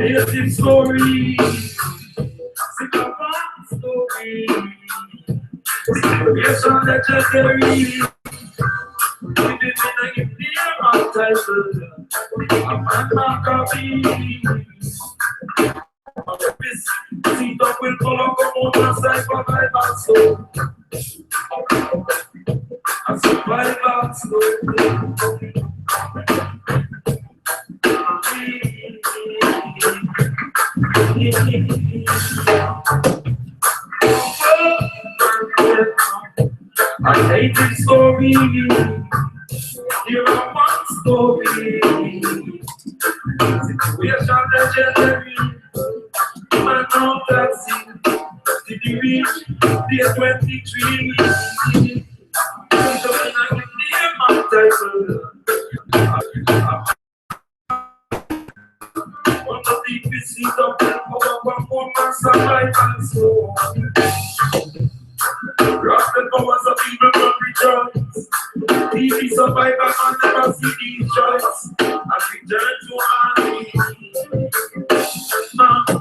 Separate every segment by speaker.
Speaker 1: It's the story, it's a fun story. Yes, I'm legendary. We didn't give me a title. I'm not copy. This seat up will follow come on and survive and so. I survive and so. I hate this story. Here are one story. Situation legendary. Man now that's it. Did you reach day 23? So when I give the man title. One of the deepest seat of the power one man survival soul. Rasta powers of evil will rejoice. TV survivor and never see these joys. And return to army. Number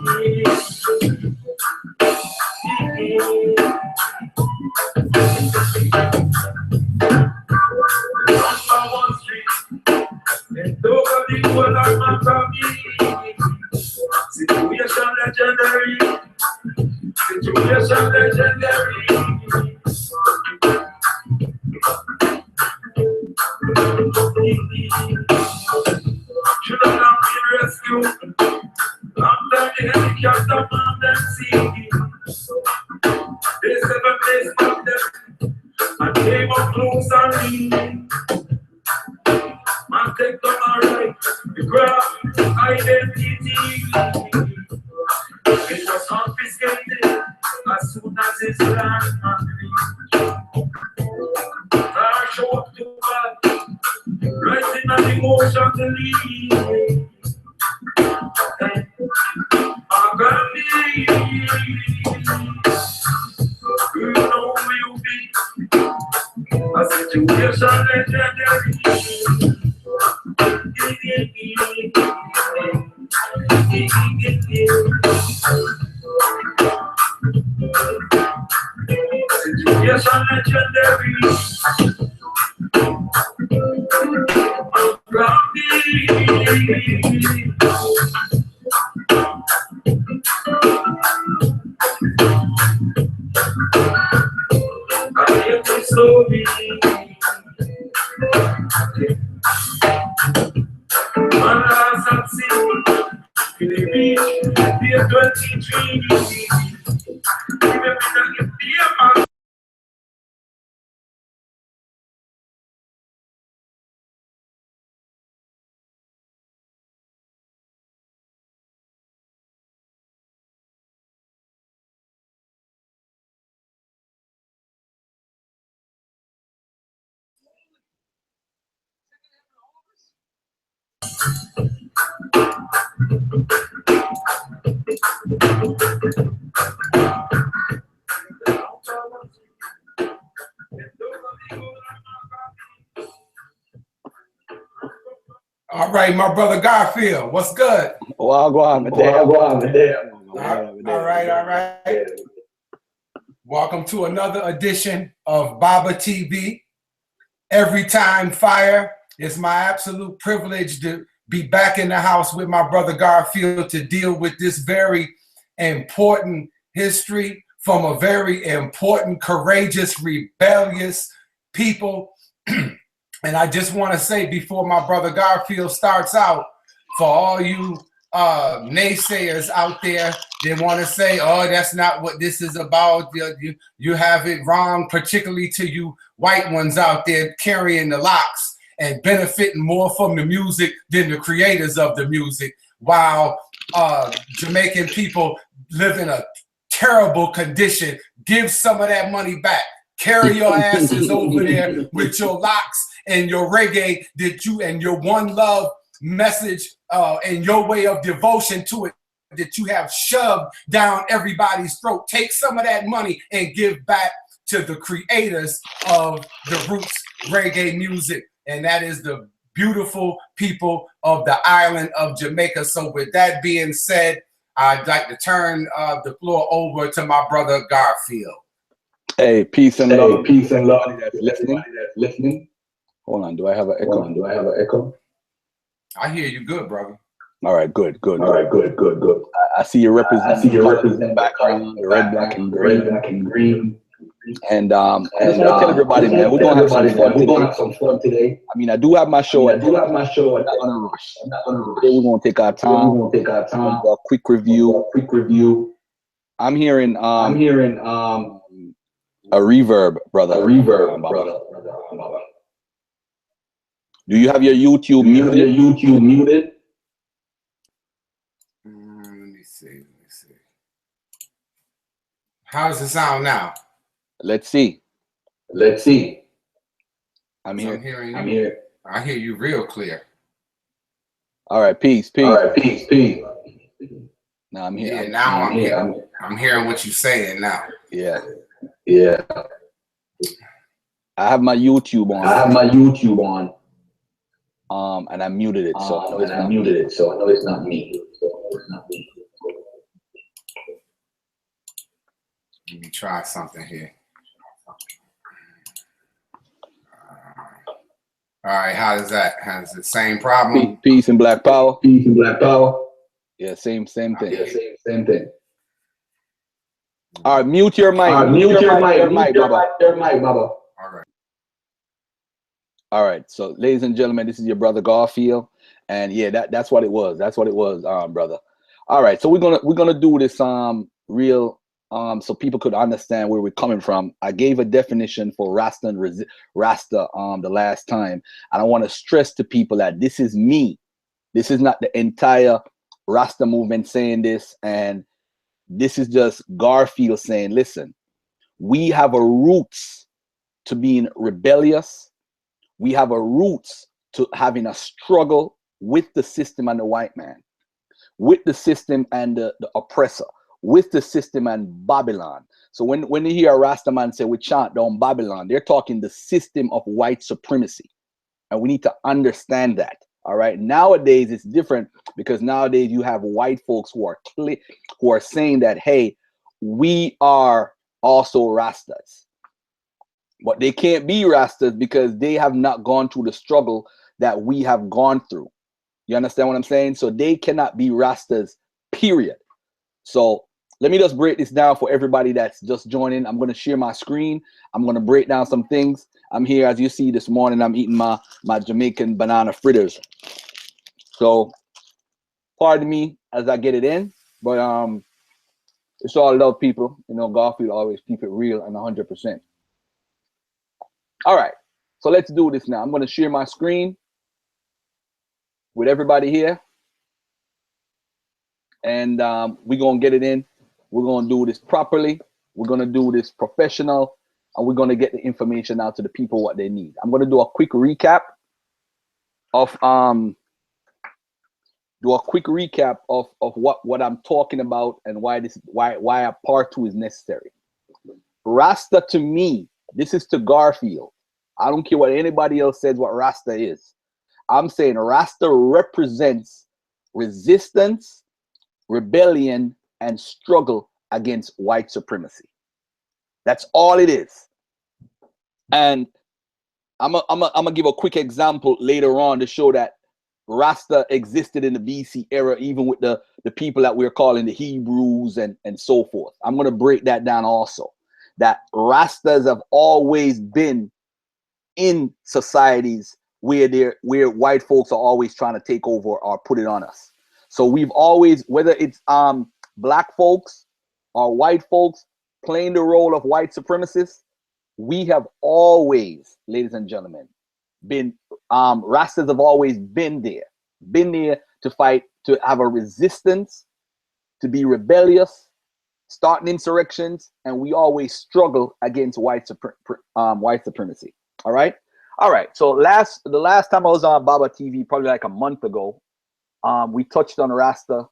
Speaker 1: 1 street. And over the world of my family. Situation legendary. Situation legendary. Should have not been rescued. After the helicopter man them see. They 7 days back them and came up close and lean. Man take them alright. The grab identity. It was confiscated as soon as it's land and reach. I show up to God, rising an emotion to leave. I can be, you know who you be. A situation legendary. Situation legendary. I hear the story. Man has succeeded in the beach, year 23. Remember that if the man.
Speaker 2: All right, my brother Garfield, what's good?
Speaker 3: Well, go on,
Speaker 2: All right. Welcome to another edition of Baba TV. Every time fire. It's my absolute privilege to be back in the house with my brother Garfield to deal with this very important history from a very important, courageous, rebellious people. And I just want to say before my brother Garfield starts out, for all you naysayers out there, they want to say, oh, that's not what this is about. You have it wrong, particularly to you white ones out there carrying the locks and benefiting more from the music than the creators of the music, while Jamaican people live in a terrible condition. Give some of that money back. Carry your asses over there with your locks and your reggae that you and your one love message and your way of devotion to it that you have shoved down everybody's throat. Take some of that money and give back to the creators of the roots reggae music, and that is the beautiful people of the island of Jamaica. So with that being said, I'd like to turn the floor over to my brother Garfield.
Speaker 3: Hey, peace and love.
Speaker 1: Peace and love.
Speaker 3: Everybody that's listening. Hold on, do I have an echo?
Speaker 2: I hear you good, brother.
Speaker 3: All right, good.
Speaker 1: All right, good.
Speaker 3: I see you representing.
Speaker 1: I see you representing
Speaker 3: background, the red, black, and green. And I just want to tell everybody, man, we're gonna have some fun today. I mean, I do have my show. I'm not gonna rush. Today we're gonna take our time. Do a quick review. I'm hearing a reverb, brother. Do you have your YouTube muted?
Speaker 2: Let me see. How does it sound now?
Speaker 3: Let's see. I'm
Speaker 2: So
Speaker 3: here.
Speaker 2: I'm here. I hear you real clear.
Speaker 3: All right, peace.
Speaker 1: All right, peace.
Speaker 3: Now I'm here.
Speaker 2: Yeah, now I'm here. I'm hearing what you're saying now.
Speaker 3: Yeah.
Speaker 1: Yeah.
Speaker 3: I have my YouTube on. And I muted it, so I know it's not me.
Speaker 2: Let me try something here. All right, how does that? Has the same problem?
Speaker 3: Peace and black power. Yeah, same thing. All right, mute your mic. Mute your mic, Baba. All right, so ladies and gentlemen, this is your brother Garfield, and yeah, that's what it was. Brother. All right, so we're gonna do this real so people could understand where we're coming from. I gave a definition for Rasta the last time, and I want to stress to people that this is me. This is not the entire Rasta movement saying this, and this is just Garfield saying, listen, we have a roots to being rebellious. We have a roots to having a struggle with the system and the white man, with the system and the oppressor, with the system and Babylon. So when you hear a Rasta man say we chant down Babylon, they're talking the system of white supremacy. And we need to understand that. All right. Nowadays it's different because nowadays you have white folks who are saying that, hey, we are also Rastas. But they can't be Rastas because they have not gone through the struggle that we have gone through. You understand what I'm saying? So they cannot be Rastas, period. So let me just break this down for everybody that's just joining. I'm going to share my screen. I'm going to break down some things. I'm here, as you see this morning, I'm eating my Jamaican banana fritters. So pardon me as I get it in, but it's all love, people. You know, Garfield always keep it real and 100%. All right, so let's do this now. I'm going to share my screen with everybody here. And we're going to get it in. We're going to do this properly. We're going to do this professional. And we're going to get the information out to the people what they need. I'm going to do a quick recap of what I'm talking about and why a part 2 is necessary. Rasta, to me, this is to Garfield. I don't care what anybody else says what Rasta is. I'm saying Rasta represents resistance, rebellion, and struggle against white supremacy. That's all it is. And I'm gonna give a quick example later on to show that Rasta existed in the BC era, even with the people that we're calling the Hebrews and so forth. I'm gonna break that down also. That Rastas have always been in societies where white folks are always trying to take over or put it on us. So we've always, whether it's black folks or white folks playing the role of white supremacists, we have always, ladies and gentlemen, been Rastas have always been there to fight, to have a resistance, to be rebellious, starting insurrections, and we always struggle against white supremacy. All right. So the last time I was on Baba TV, probably like a month ago, we touched on Rasta.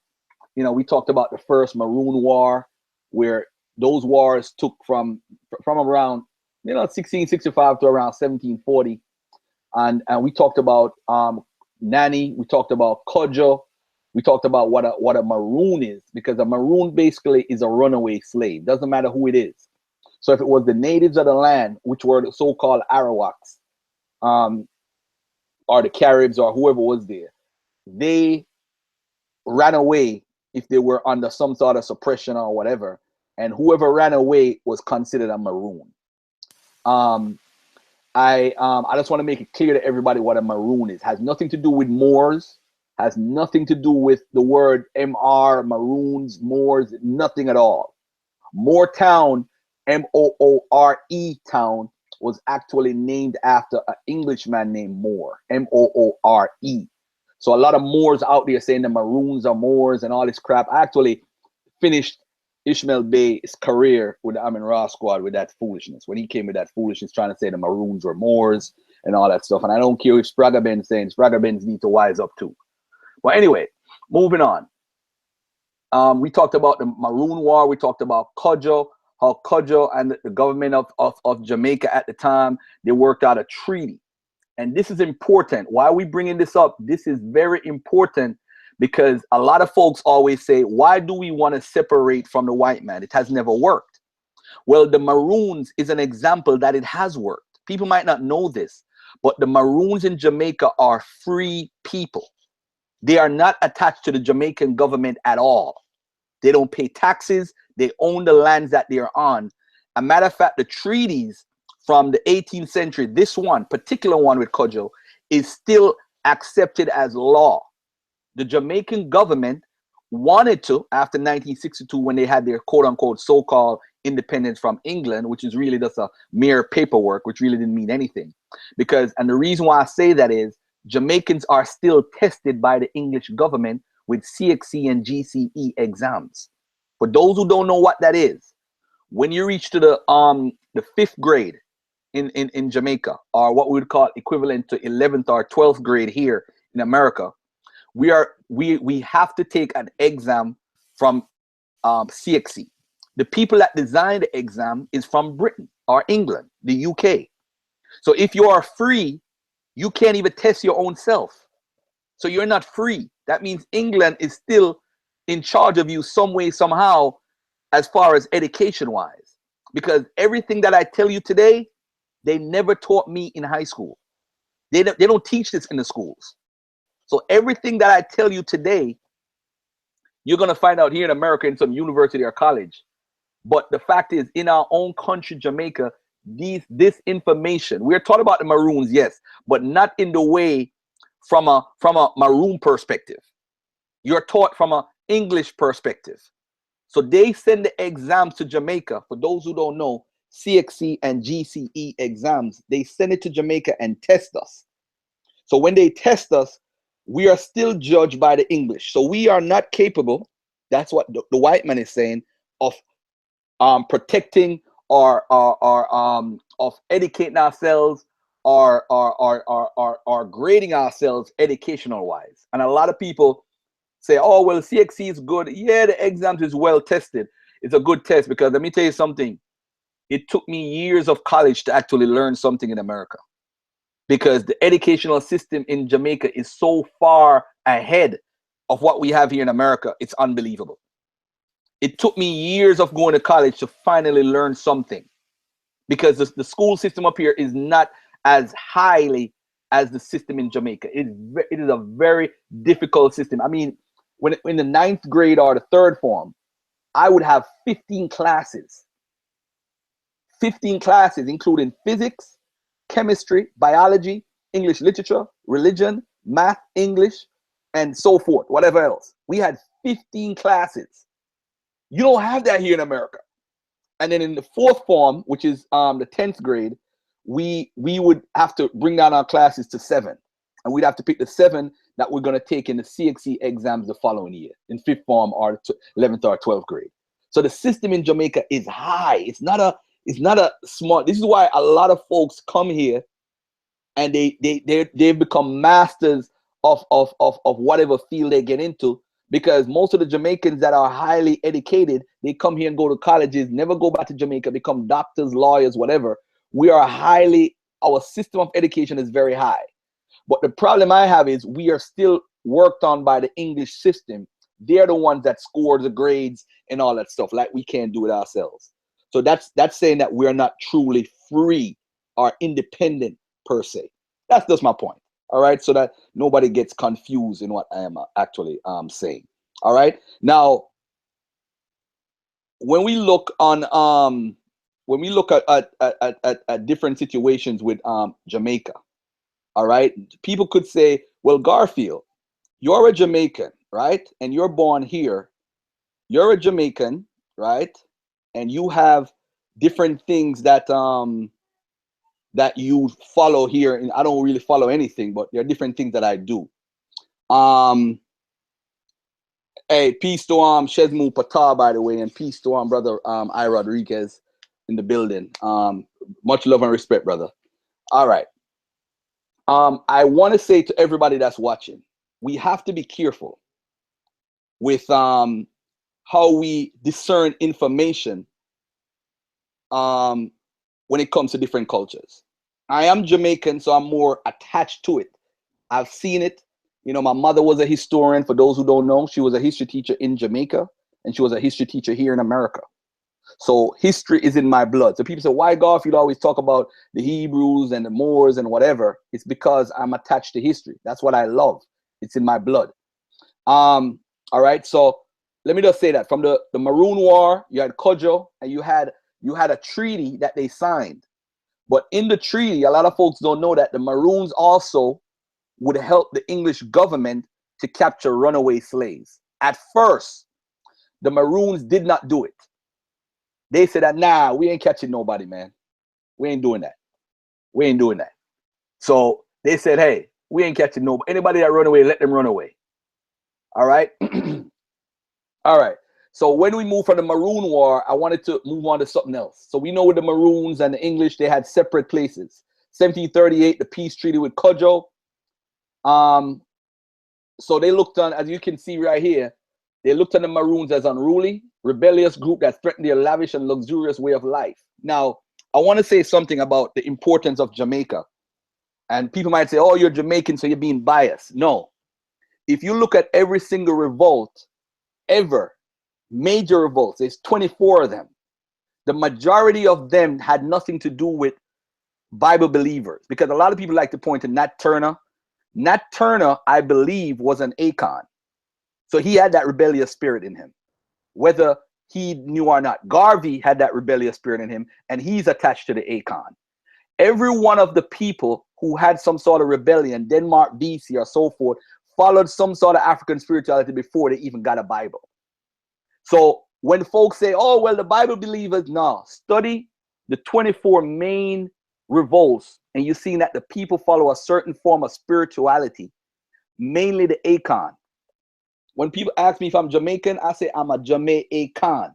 Speaker 3: You know, we talked about the first Maroon War, where those wars took from around 1665 to around 1740. And we talked about Nanny, we talked about Kojo, we talked about what a Maroon is, because a Maroon basically is a runaway slave. Doesn't matter who it is. So if it was the natives of the land, which were the so-called Arawaks, or the Caribs or whoever was there, they ran away if they were under some sort of suppression or whatever, and whoever ran away was considered a Maroon. I just want to make it clear to everybody what a Maroon is. Has nothing to do with Moors, has nothing to do with the word MR, Maroons, Moors, nothing at all. Moortown, Moore town, was actually named after an Englishman named Moore, Moore. So a lot of Moors out there saying the Maroons are Moors and all this crap. I actually finished Ishmael Bay's career with the Amin Ra squad with that foolishness. When he came with that foolishness trying to say the Maroons were Moors and all that stuff. And I don't care if Spragga Ben's saying Spragga Ben's need to wise up too. But anyway, moving on. We talked about the Maroon War. We talked about Kojo, how Kojo and the government of Jamaica at the time, they worked out a treaty. And this is important. Why are we bringing this up? This is very important because a lot of folks always say, why do we want to separate from the white man? It has never worked. Well, the Maroons is an example that it has worked. People might not know this, but the Maroons in Jamaica are free people. They are not attached to the Jamaican government at all. They don't pay taxes. They own the lands that they're on. A matter of fact, the treaties from the 18th century, this one, particular one with Kojo, is still accepted as law. The Jamaican government wanted to, after 1962, when they had their quote-unquote so-called independence from England, which is really just a mere paperwork, which really didn't mean anything. Because, and the reason why I say that is, Jamaicans are still tested by the English government with CXC and GCE exams. For those who don't know what that is, when you reach to the 5th grade in Jamaica, or what we would call equivalent to 11th or 12th grade here in America, we have to take an exam from CXC. The people that designed the exam is from Britain or England, the UK. So if you are free, you can't even test your own self. So you're not free. That means England is still in charge of you some way, somehow, as far as education-wise. Because everything that I tell you today, they never taught me in high school. They don't teach this in the schools. So everything that I tell you today, you're going to find out here in America in some university or college. But the fact is, in our own country, Jamaica, this information, we're taught about the Maroons, yes, but not in the way from a Maroon perspective. You're taught from an English perspective. So they send the exams to Jamaica. For those who don't know, CXC and GCE exams, they send it to Jamaica and test us. So when they test us, we are still judged by the English. So we are not capable, that's what the white man is saying, of protecting or of educating ourselves or grading ourselves educational wise. And a lot of people say, oh, well, CXC is good. Yeah, the exams is well tested. It's a good test because let me tell you something. It took me years of college to actually learn something in America because the educational system in Jamaica is so far ahead of what we have here in America. It's unbelievable. It took me years of going to college to finally learn something because the school system up here is not as highly as the system in Jamaica. It is a very difficult system. I mean, when in the 9th grade or the 3rd form, I would have 15 classes. 15 classes, including physics, chemistry, biology, English literature, religion, math, English, and so forth, whatever else. We had 15 classes. You don't have that here in America. And then in the 4th form, which is the 10th grade, we would have to bring down our classes to 7. And we'd have to pick the 7 that we're going to take in the CXC exams the following year, in 5th form or 11th or 12th grade. So the system in Jamaica is high. It's not a small. This is why a lot of folks come here and they've become masters of whatever field they get into, because most of the Jamaicans that are highly educated, they come here and go to colleges, never go back to Jamaica, become doctors, lawyers, whatever. We are our system of education is very high. But the problem I have is we are still worked on by the English system. They're the ones that score the grades and all that stuff. Like we can't do it ourselves. So that's saying that we're not truly free or independent per se. That's just my point. All right. So that nobody gets confused in what I am actually saying. All right. Now, when we look at different situations with Jamaica, all right, people could say, well, Garfield, you're a Jamaican, right? And you're born here. You're a Jamaican, right? And you have different things that that you follow here. And I don't really follow anything, but there are different things that I do. Hey, peace to Shesmu Patar, by the way, and peace to brother I Rodriguez in the building. Much love and respect, brother. All right. I want to say to everybody that's watching, we have to be careful with how we discern information when it comes to different cultures. I am Jamaican, so I'm more attached to it. I've seen it. You know, my mother was a historian. For those who don't know, she was a history teacher in Jamaica, and she was a history teacher here in America. So history is in my blood. So people say, why Garfield always talk about the Hebrews and the Moors and whatever? It's because I'm attached to history. That's what I love. It's in my blood. All right. So let me just say that from the Maroon War, you had Kojo, and you had a treaty that they signed. But in the treaty, a lot of folks don't know that the Maroons also would help the English government to capture runaway slaves. At first, the Maroons did not do it. They said that, nah, we ain't catching nobody, man. We ain't doing that. We ain't doing that. So they said, hey, we ain't catching nobody. Anybody that run away, let them run away. All right. All right. So when we move from the Maroon War, I wanted to move on to something else. So we know with the Maroons and the English, they had separate places. 1738, the peace treaty with Kojo. So they looked on, as you can see right here, they looked on the Maroons as unruly, rebellious group that threatened their lavish and luxurious way of life. Now, I want to say something about the importance of Jamaica. And people might say, oh, you're Jamaican, so you're being biased. No. If you look at every single revolt ever, major revolts, there's 24 of them. The majority of them had nothing to do with Bible believers, because a lot of people like to point to Nat Turner. Nat Turner, I believe, was an Akon. So he had that rebellious spirit in him, whether he knew or not. Garvey had that rebellious spirit in him, and he's attached to the Akon. Every one of the people who had some sort of rebellion, Denmark, BC, or so forth, followed some sort of African spirituality before they even got a Bible. So when folks say, oh, well, the Bible believers, no, study the 24 main revolts, and you're seeing that the people follow a certain form of spirituality, mainly the Akon. When people ask me if I'm Jamaican, I say I'm a Jamaican,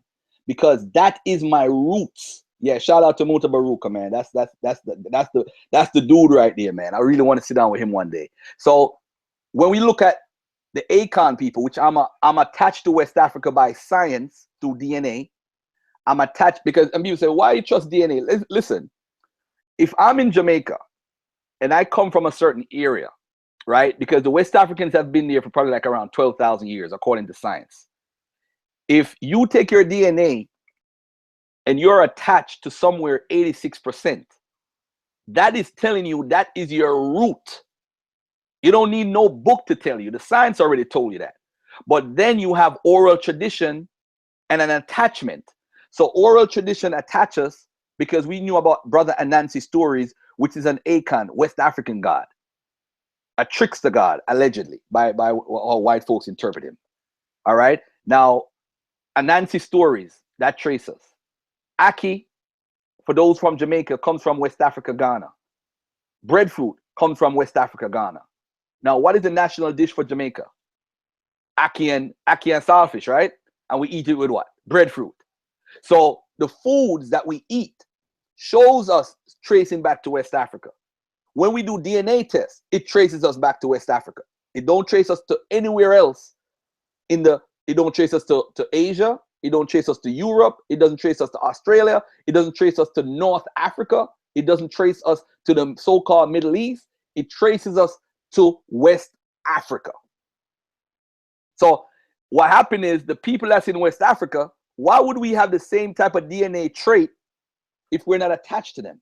Speaker 3: because that is my roots. Yeah, shout out to Muta Baruka, man. That's the dude right there, man. I really want to sit down with him one day. So when we look at the Akon people, which I'm attached to West Africa by science through DNA. I'm attached because, and people say, why you trust DNA? Listen, if I'm in Jamaica and I come from a certain area, right? Because the West Africans have been there for probably like around 12,000 years, according to science. If you take your DNA and you're attached to somewhere 86%, that is telling you that is your root. You don't need no book to tell you. The science already told you that. But then you have oral tradition and an attachment. So oral tradition attaches because we knew about Brother Anansi's stories, which is an Akon, West African god, a trickster god, allegedly, by how white folks interpret him. All right. Now, Anansi stories, that traces. Aki, for those from Jamaica, comes from West Africa, Ghana. Breadfruit comes from West Africa, Ghana. Now, what is the national dish for Jamaica? Aki and saltfish, right? And we eat it with what? Breadfruit. So the foods that we eat shows us tracing back to West Africa. When we do DNA tests, it traces us back to West Africa. It don't trace us to anywhere else it don't trace us to Asia. It don't trace us to Europe. It doesn't trace us to Australia. It doesn't trace us to North Africa. It doesn't trace us to the so-called Middle East. It traces us to West Africa. So what happened is the people that's in West Africa, why would we have the same type of DNA trait if we're not attached to them?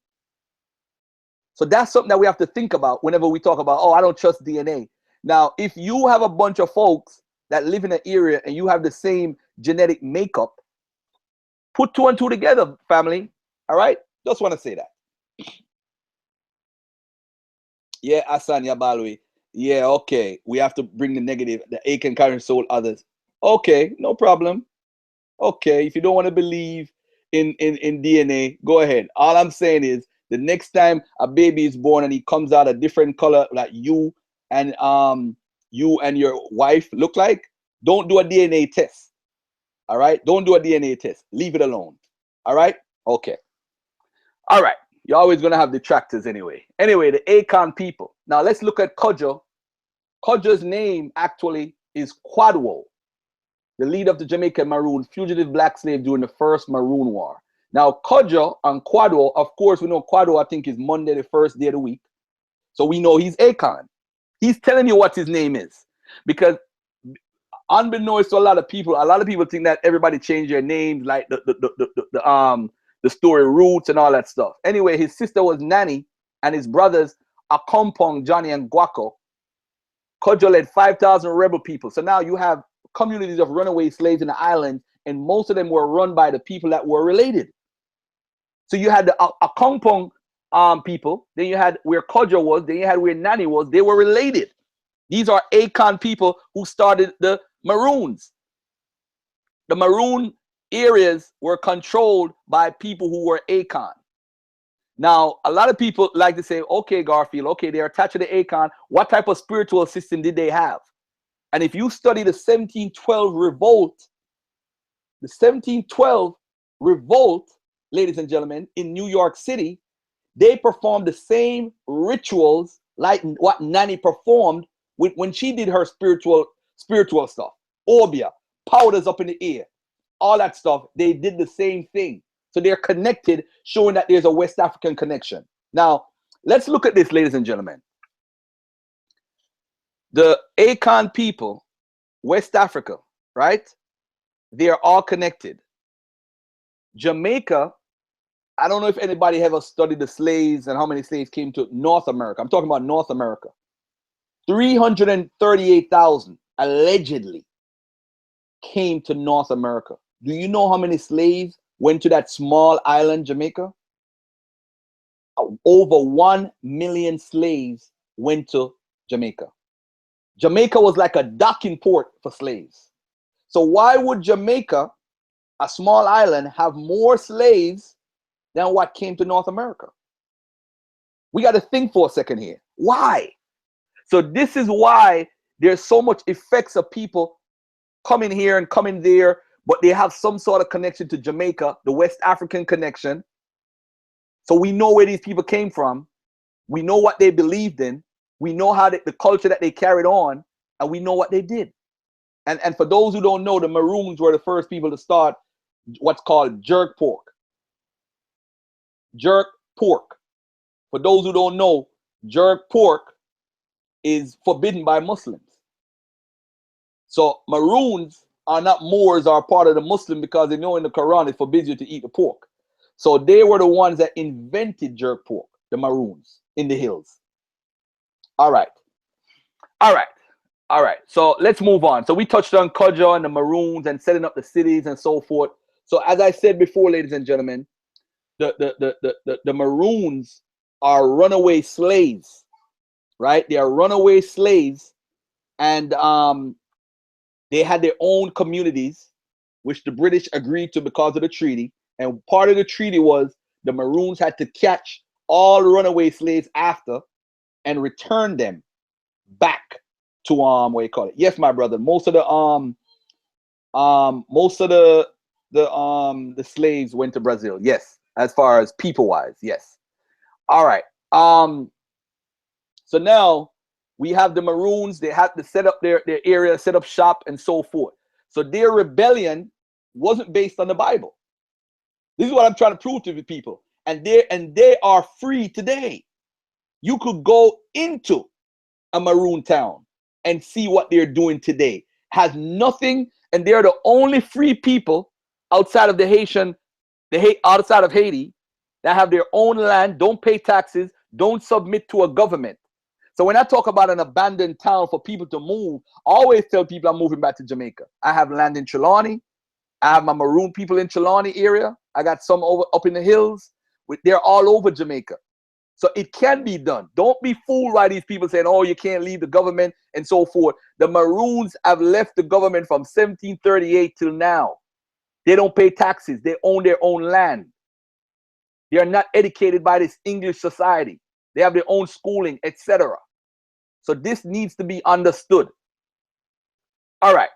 Speaker 3: So that's something that we have to think about whenever we talk about, oh, I don't trust DNA. Now, if you have a bunch of folks that live in an area and you have the same genetic makeup, put 2 and 2 together, family. All right? Just want to say that. Yeah, Asanya Balwi. Yeah, okay. We have to bring the negative. The A can carry soul others. Okay, no problem. Okay, if you don't want to believe in DNA, go ahead. All I'm saying is the next time a baby is born and he comes out a different color like you and your wife look like, don't do a DNA test. All right? Don't do a DNA test. Leave it alone. All right? Okay. All right. You're always going to have detractors anyway. Anyway, the Akan people. Now let's look at Kojo. Kojo's name actually is Quadwo, the leader of the Jamaican Maroon fugitive black slave during the first Maroon War. Now, Kojo and Quadwo, of course, we know Quadwo, I think, is Monday, the first day of the week. So we know he's Akan. He's telling you what his name is. Because unbeknownst to a lot of people think that everybody changed their names, like the story Roots and all that stuff. Anyway, his sister was Nanny, and his brothers Akompong, Johnny, and Guaco. Kojo led 5,000 rebel people. So now you have communities of runaway slaves in the island, and most of them were run by the people that were related. So you had the Akompong people, then you had where Kojo was, then you had where Nanny was. They were related. These are Akan people who started the Maroons. The Maroon areas were controlled by people who were Akan. Now, a lot of people like to say, okay, Garfield, okay, they're attached to the Akan. What type of spiritual system did they have? And if you study the 1712 revolt, ladies and gentlemen, in New York City, they performed the same rituals like what Nanny performed when she did her spiritual stuff. Orbia, powders up in the ear, all that stuff. They did the same thing. So they're connected, showing that there's a West African connection. Now, let's look at this, ladies and gentlemen. The Akan people, West Africa, right? They are all connected. Jamaica, I don't know if anybody ever studied the slaves and how many slaves came to North America. I'm talking about North America. 338,000 allegedly came to North America. Do you know how many slaves went to that small island, Jamaica? Over 1 million slaves went to Jamaica. Jamaica was like a docking port for slaves. So why would Jamaica, a small island, have more slaves than what came to North America? We got to think for a second here. Why? So this is why there's so much effects of people coming here and coming there, but they have some sort of connection to Jamaica, the West African connection. So we know where these people came from. We know what they believed in. We know how the culture that they carried on, and we know what they did. And for those who don't know, the Maroons were the first people to start what's called jerk pork. Jerk pork. For those who don't know, jerk pork is forbidden by Muslims. So Maroons are not Moors, are part of the Muslim, because they know in the Quran it forbids you to eat the pork. So they were the ones that invented jerk pork, the Maroons in the hills. All right. So let's move on. So we touched on Kojo and the Maroons and setting up the cities and so forth. So as I said before, ladies and gentlemen, the Maroons are runaway slaves, right? They are runaway slaves, and they had their own communities, which the British agreed to because of the treaty. And part of the treaty was the Maroons had to catch all runaway slaves after and return them back to what you call it. Yes, my brother. Most of the slaves went to Brazil. Yes, as far as people wise. Yes. All right. So now we have the Maroons. They have to set up their area, set up shop, and so forth. So their rebellion wasn't based on the Bible. This is what I'm trying to prove to the people. and they are free today. You could go into a maroon town and see what they're doing today. Has nothing, and they're the only free people outside of outside of Haiti that have their own land, don't pay taxes, don't submit to a government. So when I talk about an abandoned town for people to move, I always tell people I'm moving back to Jamaica. I have land in Trelawney. I have my maroon people in Trelawney area. I got some up in the hills. They're all over Jamaica. So it can be done. Don't be fooled by these people saying, oh, you can't leave the government and so forth. The Maroons have left the government from 1738 till now. They don't pay taxes. They own their own land. They are not educated by this English society. They have their own schooling, etc. So this needs to be understood. All right.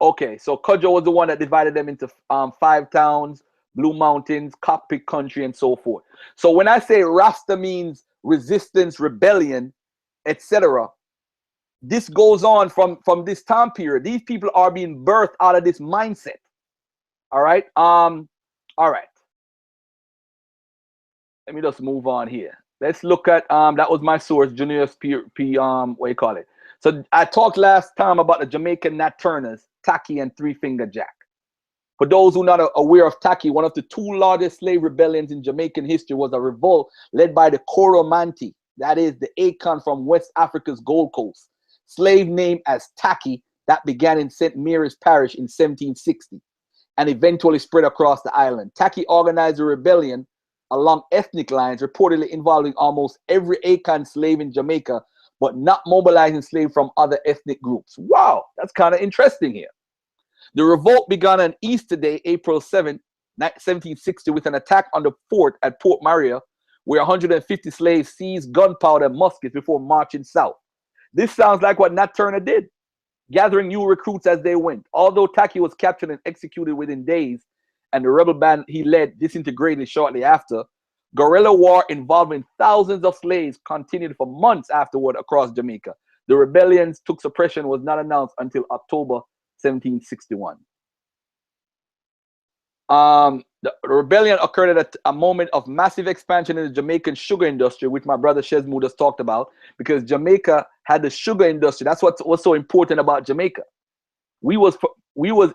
Speaker 3: Okay, so Cudjoe was the one that divided them into 5 towns, Blue Mountains, Cockpit Country, and so forth. So when I say Rasta means resistance, rebellion, etc., this goes on from this time period. These people are being birthed out of this mindset. All right. All right. Let me just move on here. Let's look at that was my source, Junior's what do you call it? So I talked last time about the Jamaican Nat Turners, Tacky and Three Finger Jack. For those who are not aware of Tacky, one of the 2 largest slave rebellions in Jamaican history was a revolt led by the Coromantee, that is the Akon from West Africa's Gold Coast, slave named as Tacky, that began in St. Mary's Parish in 1760 and eventually spread across the island. Tacky organized a rebellion along ethnic lines, reportedly involving almost every Akon slave in Jamaica, but not mobilizing slaves from other ethnic groups. Wow, that's kind of interesting here. The revolt began on Easter Day, April 7, 1760, with an attack on the fort at Port Maria, where 150 slaves seized gunpowder and muskets before marching south. This sounds like what Nat Turner did, gathering new recruits as they went. Although Tacky was captured and executed within days, and the rebel band he led disintegrated shortly after, guerrilla war involving thousands of slaves continued for months afterward across Jamaica. The rebellions took suppression was not announced until October 1761. The rebellion occurred at a moment of massive expansion in the Jamaican sugar industry, which my brother Shezmu just talked about, because Jamaica had the sugar industry. That's what was so important about Jamaica. We was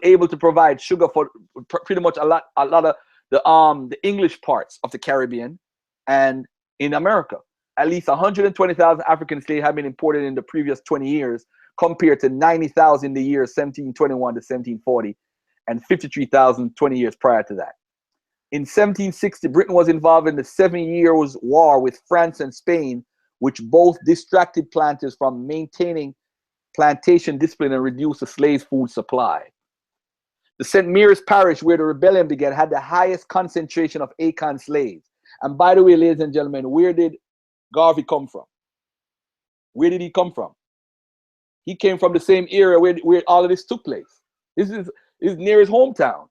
Speaker 3: able to provide sugar for pretty much a lot of the English parts of the Caribbean and in America. At least 120,000 African slaves have been imported in the previous 20 years, compared to 90,000 in the years 1721 to 1740, and 53,000 20 years prior to that. In 1760, Britain was involved in the 7 Years' War with France and Spain, which both distracted planters from maintaining plantation discipline and reduced the slaves' food supply. The St. Mary's Parish, where the rebellion began, had the highest concentration of Akon slaves. And by the way, ladies and gentlemen, where did Garfield come from? Where did he come from? He came from the same area where all of this took place. This is near his hometown,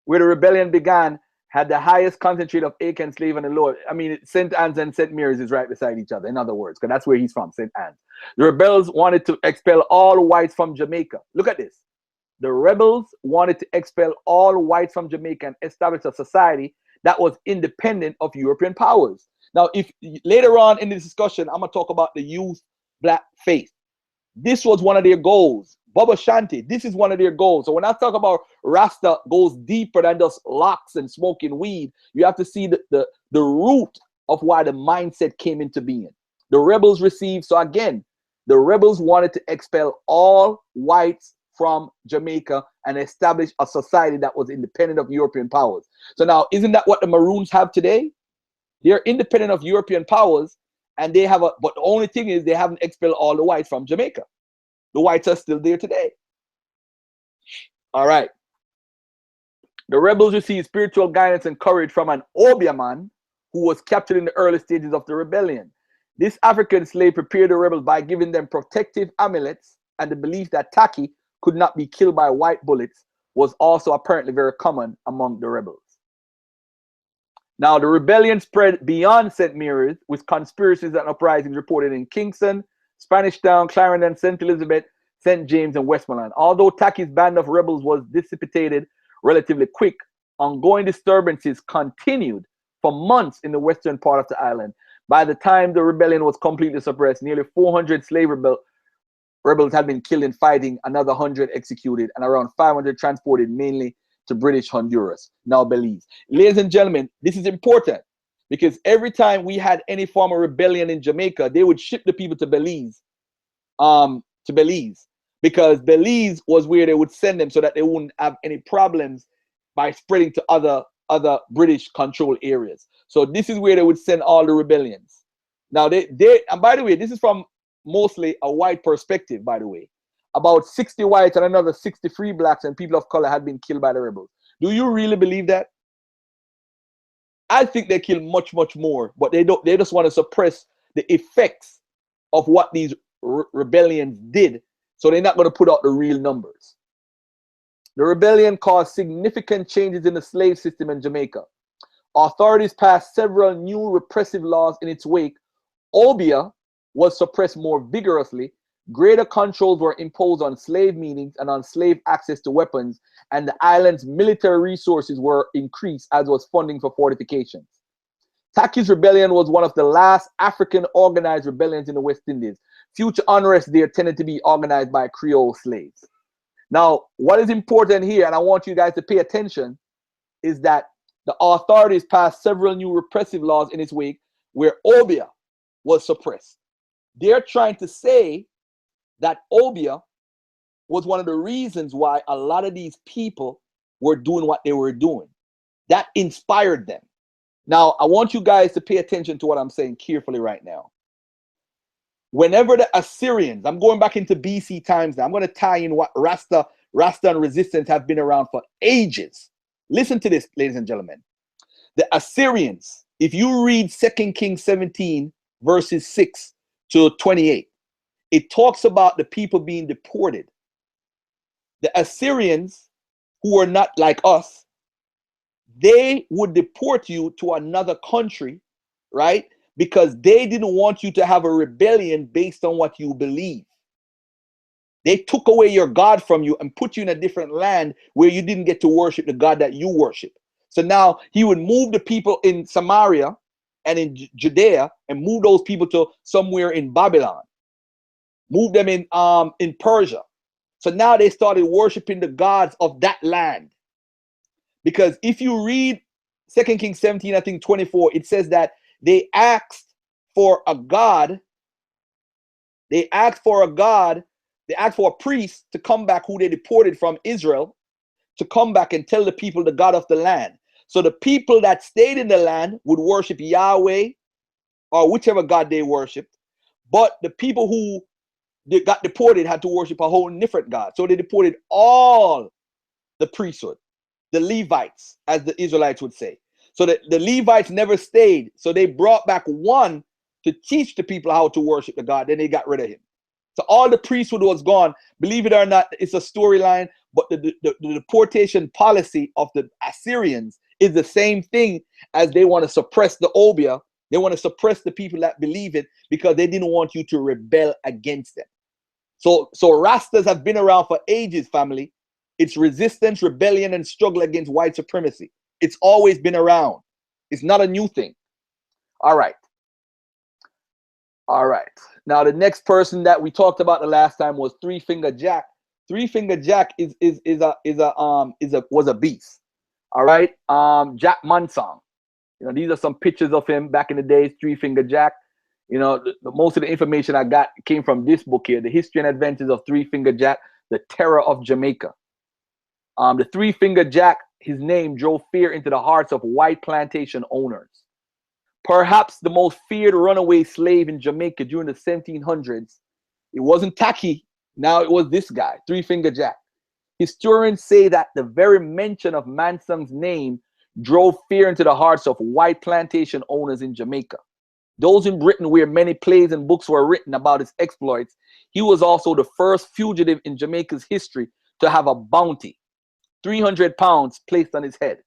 Speaker 3: where the rebellion began, had the highest concentration of Akon slave and the lower. I mean, St. Anne's and St. Mary's is right beside each other, in other words, because that's where he's from, St. Anne's. The rebels wanted to expel all whites from Jamaica. Look at this. The rebels wanted to expel all whites from Jamaica and establish a society that was independent of European powers. Now, if later on in this discussion, I'm going to talk about the youth black faith. This was one of their goals. Baba Shanti, this is one of their goals. So when I talk about Rasta goes deeper than just locks and smoking weed, you have to see the root of why the mindset came into being. The rebels received, so again, the rebels wanted to expel all whites from Jamaica and establish a society that was independent of European powers. So now, isn't that what the Maroons have today? They're independent of European powers, and they have but the only thing is they haven't expelled all the whites from Jamaica. The whites are still there today. All right. The rebels received spiritual guidance and courage from an Obia man who was captured in the early stages of the rebellion. This African slave prepared the rebels by giving them protective amulets, and the belief that Tacky could not be killed by white bullets was also apparently very common among the rebels. Now, the rebellion spread beyond St. Mary's, with conspiracies and uprisings reported in Kingston, Spanish Town, Clarendon, St. Elizabeth, St. James, and Westmoreland. Although Tacky's band of rebels was dissipated relatively quick, ongoing disturbances continued for months in the western part of the island. By the time the rebellion was completely suppressed, nearly 400 slave rebels had been killed in fighting, another 100 executed, and around 500 transported mainly to British Honduras, now Belize. Ladies and gentlemen, this is important because every time we had any form of rebellion in Jamaica, they would ship the people to Belize, because Belize was where they would send them so that they wouldn't have any problems by spreading to other British controlled areas. So this is where they would send all the rebellions. Now and by the way, this is from mostly a white perspective, by the way. About 60 whites and another 63 blacks and people of color had been killed by the rebels. Do you really believe that? I think they killed much, much more, but they just want to suppress the effects of what these rebellions did. So they're not going to put out the real numbers. The rebellion caused significant changes in the slave system in Jamaica. Authorities passed several new repressive laws in its wake. Obeah was suppressed more vigorously. Greater controls were imposed on slave meetings and on slave access to weapons, and the island's military resources were increased, as was funding for fortifications. Taki's rebellion was one of the last African organized rebellions in the West Indies. Future unrest there tended to be organized by Creole slaves. Now, what is important here, and I want you guys to pay attention, is that the authorities passed several new repressive laws in its wake where Obeah was suppressed. They're trying to say that Obeah was one of the reasons why a lot of these people were doing what they were doing. That inspired them. Now, I want you guys to pay attention to what I'm saying carefully right now. Whenever the Assyrians, I'm going back into BC times now, I'm going to tie in what Rasta and resistance have been around for ages. Listen to this, ladies and gentlemen. The Assyrians, if you read 2 Kings 17, verses 6 to 28, it talks about the people being deported. The Assyrians, who are not like us, they would deport you to another country, right? Because they didn't want you to have a rebellion based on what you believe. They took away your God from you and put you in a different land where you didn't get to worship the God that you worship. So now he would move the people in Samaria and in Judea and move those people to somewhere in Babylon. Move them in Persia. So now they started worshiping the gods of that land. Because if you read 2 Kings 17, I think 24, it says that they asked for a god. They asked for a priest to come back who they deported from Israel, to come back and tell the people the God of the land. So the people that stayed in the land would worship Yahweh or whichever God they worshiped. But the people who they got deported had to worship a whole different God. So they deported all the priesthood, the Levites, as the Israelites would say. So the Levites never stayed. So they brought back one to teach the people how to worship the God. Then they got rid of him. So all the priesthood was gone. Believe it or not, it's a storyline. But the deportation policy of the Assyrians is the same thing as they want to suppress the Obeah. They want to suppress the people that believe it because they didn't want you to rebel against them. So Rastas have been around for ages, family. It's resistance, rebellion, and struggle against white supremacy. It's always been around. It's not a new thing. All right. All right. Now the next person that we talked about the last time was Three Finger Jack. Three Finger Jack was a beast. All right. Jack Mansong. You know, these are some pictures of him back in the days. Three Finger Jack. You know, most of the information I got came from this book here, The History and Adventures of Three Finger Jack, the Terror of Jamaica. The Three Finger Jack, his name drove fear into the hearts of white plantation owners. Perhaps the most feared runaway slave in Jamaica during the 1700s. It wasn't Taki. Now it was this guy, Three Finger Jack. Historians say that the very mention of Mansong's name drove fear into the hearts of white plantation owners in Jamaica. Those in Britain, where many plays and books were written about his exploits, he was also the first fugitive in Jamaica's history to have a bounty, 300 pounds, placed on his head.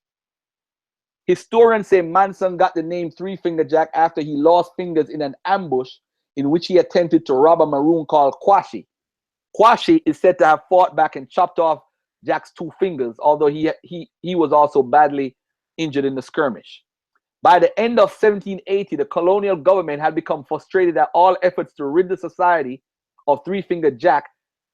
Speaker 3: Historians say Mansong got the name Three Finger Jack after he lost fingers in an ambush in which he attempted to rob a Maroon called Kwashi. Kwashi is said to have fought back and chopped off Jack's 2 fingers, although he was also badly injured in the skirmish. By the end of 1780, the colonial government had become frustrated that all efforts to rid the society of 3-fingered Jack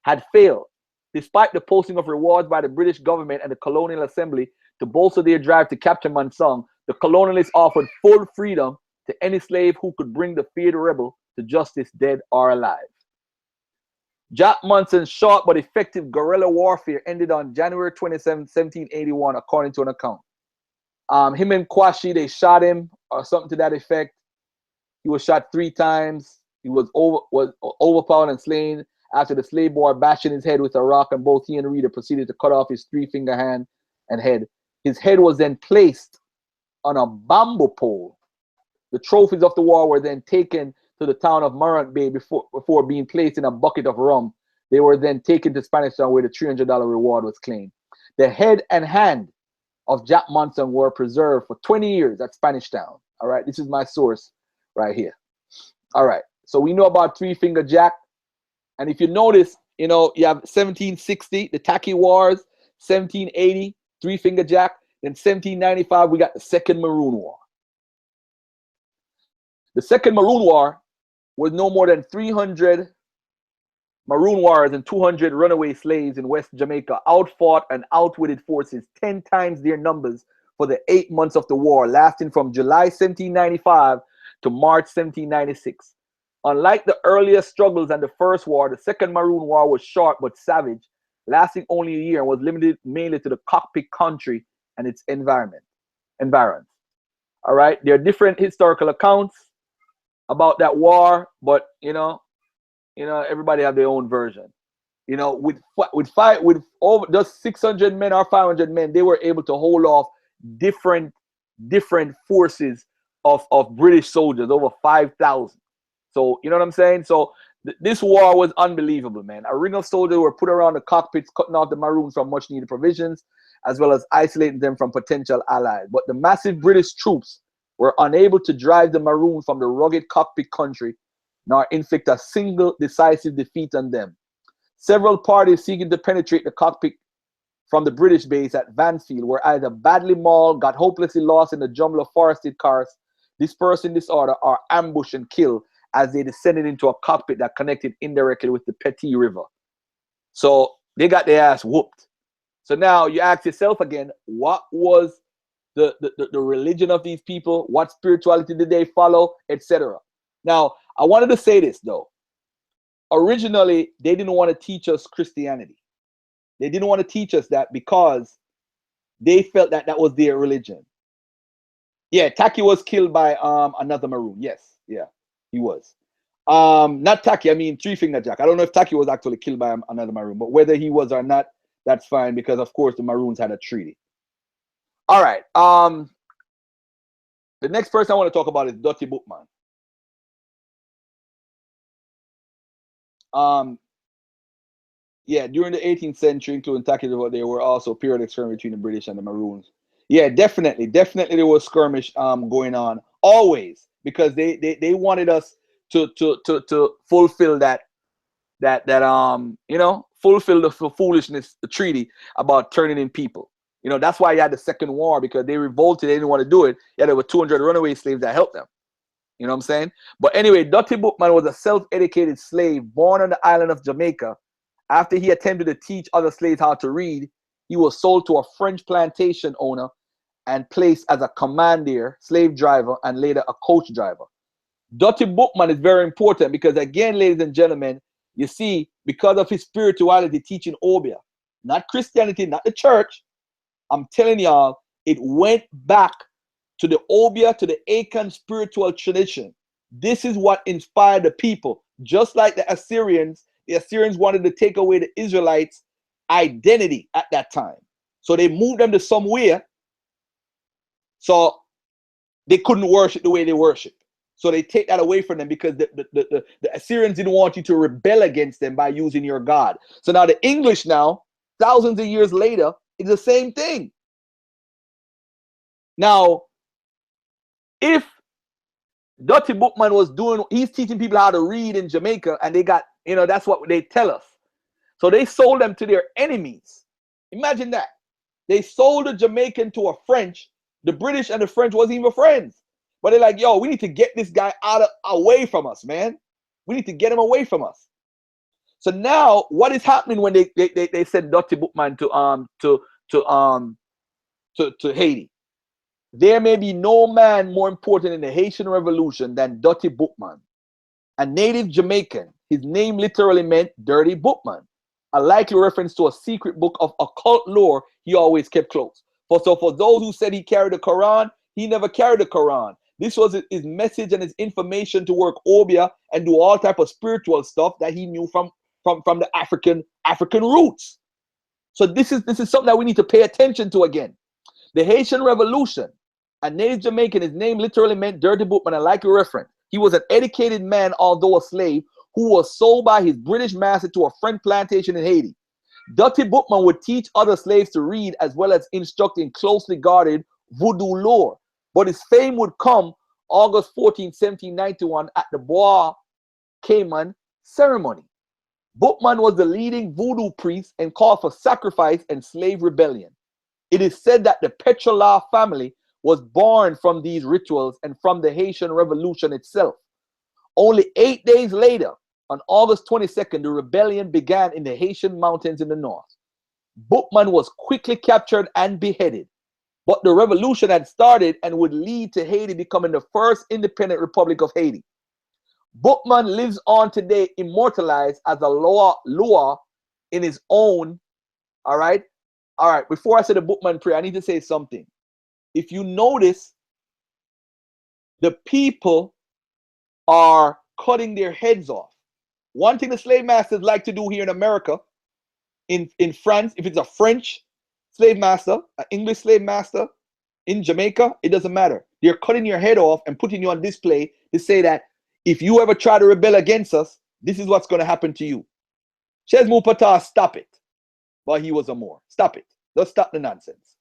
Speaker 3: had failed. Despite the posting of rewards by the British government and the colonial assembly to bolster their drive to capture Mansung, the colonialists offered full freedom to any slave who could bring the feared rebel to justice, dead or alive. Jack Manson's short but effective guerrilla warfare ended on January 27, 1781, according to an account. Him and Kwashi, they shot him or something to that effect. He was shot 3 times. He was overpowered and slain after the slave boy bashing his head with a rock, and both he and Rita proceeded to cut off his 3-finger hand and head. His head was then placed on a bamboo pole. The trophies of the war were then taken to the town of Maroon Bay before being placed in a bucket of rum. They were then taken to Spanish Town where the $300 reward was claimed. The head and hand of Jack Monson were preserved for 20 years at Spanish Town. All right, this is my source right here. All right, so we know about 3-finger Jack. And if you notice, you know, you have 1760, the Tacky Wars, 1780, 3-finger Jack. Then 1795, we got the Second Maroon War. The Second Maroon War was no more than 300 Maroon warriors and 200 runaway slaves in West Jamaica outfought and outwitted forces 10 times their numbers for the 8 months of the war, lasting from July 1795 to March 1796. Unlike the earlier struggles and the First War, the Second Maroon War was short but savage, lasting only a year, and was limited mainly to the cockpit country and its environment. All right, there are different historical accounts about that war, but you know, everybody have their own version. You know, with over just 600 men or 500 men, they were able to hold off different forces of British soldiers, over 5,000. So you know what I'm saying? So this war was unbelievable, man. A ring of soldiers were put around the cockpits, cutting off the Maroons from much needed provisions, as well as isolating them from potential allies. But the massive British troops were unable to drive the Maroons from the rugged cockpit country, nor inflict a single decisive defeat on them. Several parties seeking to penetrate the cockpit from the British base at Vanfield were either badly mauled, got hopelessly lost in the jumble of forested cars, dispersed in disorder, or ambushed and killed as they descended into a cockpit that connected indirectly with the Petit River. So they got their ass whooped. So now you ask yourself again, what was the religion of these people? What spirituality did they follow, etc.? Now, I wanted to say this, though. Originally, they didn't want to teach us Christianity. They didn't want to teach us that because they felt that that was their religion. Yeah, Taki was killed by another Maroon. Yes, yeah, he was. Not Taki, I mean 3-finger Jack. I don't know if Taki was actually killed by another Maroon, but whether he was or not, that's fine because, of course, the Maroons had a treaty. All right. The next person I want to talk about is Dutty Bookman. Yeah, during the 18th century, including Taki, there were also periodic skirmish between the British and the Maroons. Yeah, definitely there was skirmish going on always because they wanted us to fulfill that you know, fulfill the foolishness, the treaty about turning in people. You know, that's why you had the Second War, because they revolted, they didn't want to do it. Yeah, there were 200 runaway slaves that helped them. You know what I'm saying? But anyway, Dutty Bookman was a self-educated slave born on the island of Jamaica. After he attempted to teach other slaves how to read, he was sold to a French plantation owner and placed as a commandeer, slave driver, and later a coach driver. Dutty Bookman is very important because, again, ladies and gentlemen, you see, because of his spirituality teaching Obia, not Christianity, not the church, I'm telling y'all, it went back to the Obia, to the Akan spiritual tradition. This is what inspired the people. Just like the Assyrians wanted to take away the Israelites' identity at that time. So they moved them to somewhere so they couldn't worship the way they worship. So they take that away from them because the Assyrians didn't want you to rebel against them by using your God. So now the English now, thousands of years later, it's the same thing. Now, if Dutty Bookman was he's teaching people how to read in Jamaica, and they got, you know, that's what they tell us. So they sold them to their enemies Imagine that. They sold a Jamaican to a French. The British and the French wasn't even friends. But they're like, yo, we need to get this guy away from us, man. We need to get him away from us. So now, what is happening when they send Dutty Bookman to Haiti? There may be no man more important in the Haitian Revolution than Dutty Bookman, a native Jamaican. His name literally meant dirty bookman, a likely reference to a secret book of occult lore he always kept close. So for those who said he carried the Quran, he never carried the Quran. This was his message and his information to work Obia and do all type of spiritual stuff that he knew from the African roots. So this is something that we need to pay attention to again. The Haitian Revolution, a native Jamaican, his name literally meant dirty bookman, a likely reference. He was an educated man, although a slave, who was sold by his British master to a French plantation in Haiti. Dutty Bookman would teach other slaves to read as well as instruct in closely guarded voodoo lore. But his fame would come August 14, 1791 at the Bois Cayman ceremony. Bookman was the leading voodoo priest and called for sacrifice and slave rebellion. It is said that the Petrola family was born from these rituals and from the Haitian Revolution itself. Only 8 days later, on August 22nd, the rebellion began in the Haitian mountains in the north. Bookman was quickly captured and beheaded, but the revolution had started and would lead to Haiti becoming the first independent republic of Haiti. Bookman lives on today, immortalized as a Loa in his own. All right. Before I say the Bookman prayer, I need to say something. If you notice, the people are cutting their heads off. One thing the slave masters like to do here in America, in France, if it's a French slave master, an English slave master, in Jamaica, it doesn't matter. They're cutting your head off and putting you on display to say that if you ever try to rebel against us, this is what's going to happen to you. Chez Mupata, stop it. But he was a Moor. Stop it. Let's stop the nonsense.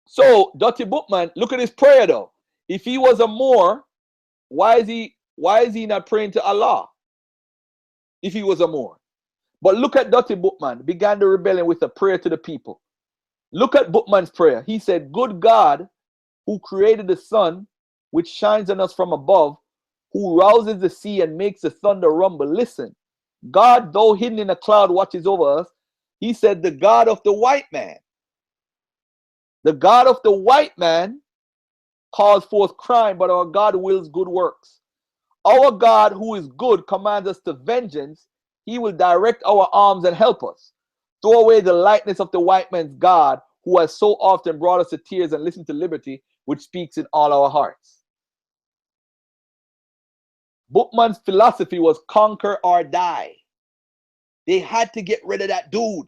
Speaker 3: So Dutty Bookman, look at his prayer though. If he was a Moor, why is he not praying to Allah? If he was a Moor. But look at Dutty Bookman, began the rebellion with a prayer to the people. Look at Bookman's prayer. He said, good God, who created the sun, which shines on us from above, who rouses the sea and makes the thunder rumble. Listen, God, though hidden in a cloud, watches over us. He said, the God of the white man. The God of the white man calls forth crime, but our God wills good works. Our God, who is good, commands us to vengeance. He will direct our arms and help us. Throw away the lightness of the white man's God, who has so often brought us to tears, and listen to liberty, which speaks in all our hearts. Bookman's philosophy was conquer or die. They had to get rid of that dude.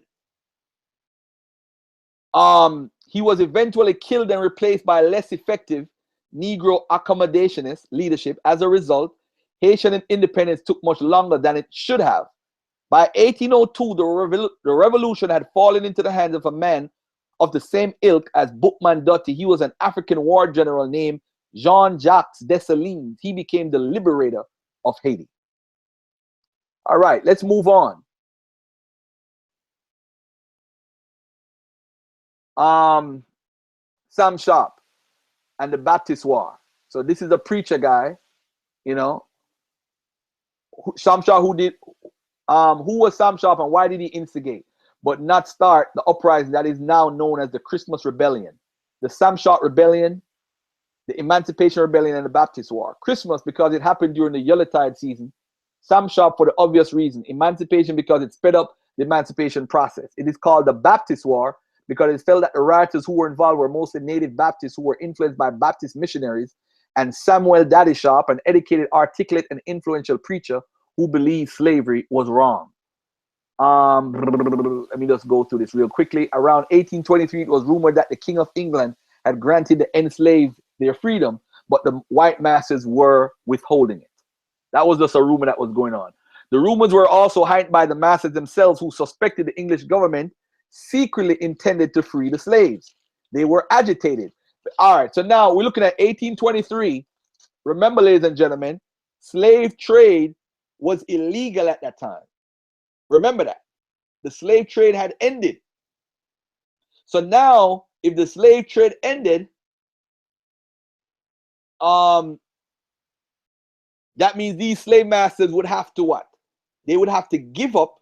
Speaker 3: He was eventually killed and replaced by less effective Negro accommodationist leadership. As a result, Haitian independence took much longer than it should have. By 1802, the revolution had fallen into the hands of a man of the same ilk as Bookman Dutty. He was an African war general named Jean-Jacques Dessalines. He became the liberator of Haiti. All right, let's move on. Sam Sharp and the Baptist War. So this is a preacher guy, you know. Sam Sharp, who was Sam Sharp and why did he instigate but not start the uprising that is now known as the Christmas Rebellion, the Sam Sharp Rebellion, the Emancipation Rebellion, and the Baptist War? Christmas because it happened during the Yuletide season. Sam Sharp for the obvious reason. Emancipation because it sped up the emancipation process. It is called the Baptist War because it felt that the rioters who were involved were mostly native Baptists who were influenced by Baptist missionaries, and Samuel Daddy Sharp, an educated, articulate, and influential preacher who believed slavery was wrong. Let me just go through this real quickly. Around 1823, it was rumored that the King of England had granted the enslaved their freedom, but the white masses were withholding it. That was just a rumor that was going on. The rumors were also heightened by the masses themselves, who suspected the English government secretly intended to free the slaves. They were agitated. All right, so now we're looking at 1823. Remember, ladies and gentlemen, slave trade was illegal at that time. Remember that. the slave trade had ended. So now, if the slave trade ended, that means these slave masters would have to what? They would have to give up.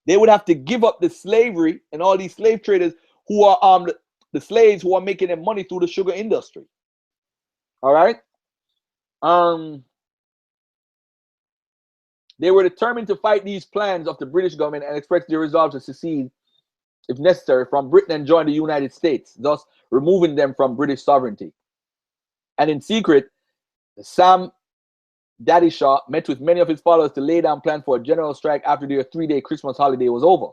Speaker 3: They would have to give up the slavery and all these slave traders who are the slaves who are making their money through the sugar industry. All right. They were determined to fight these plans of the British government and expressed their resolve to secede, if necessary, from Britain and join the United States, thus removing them from British sovereignty. And in secret, Sam Daddy Shaw met with many of his followers to lay down plans for a general strike after their 3-day Christmas holiday was over.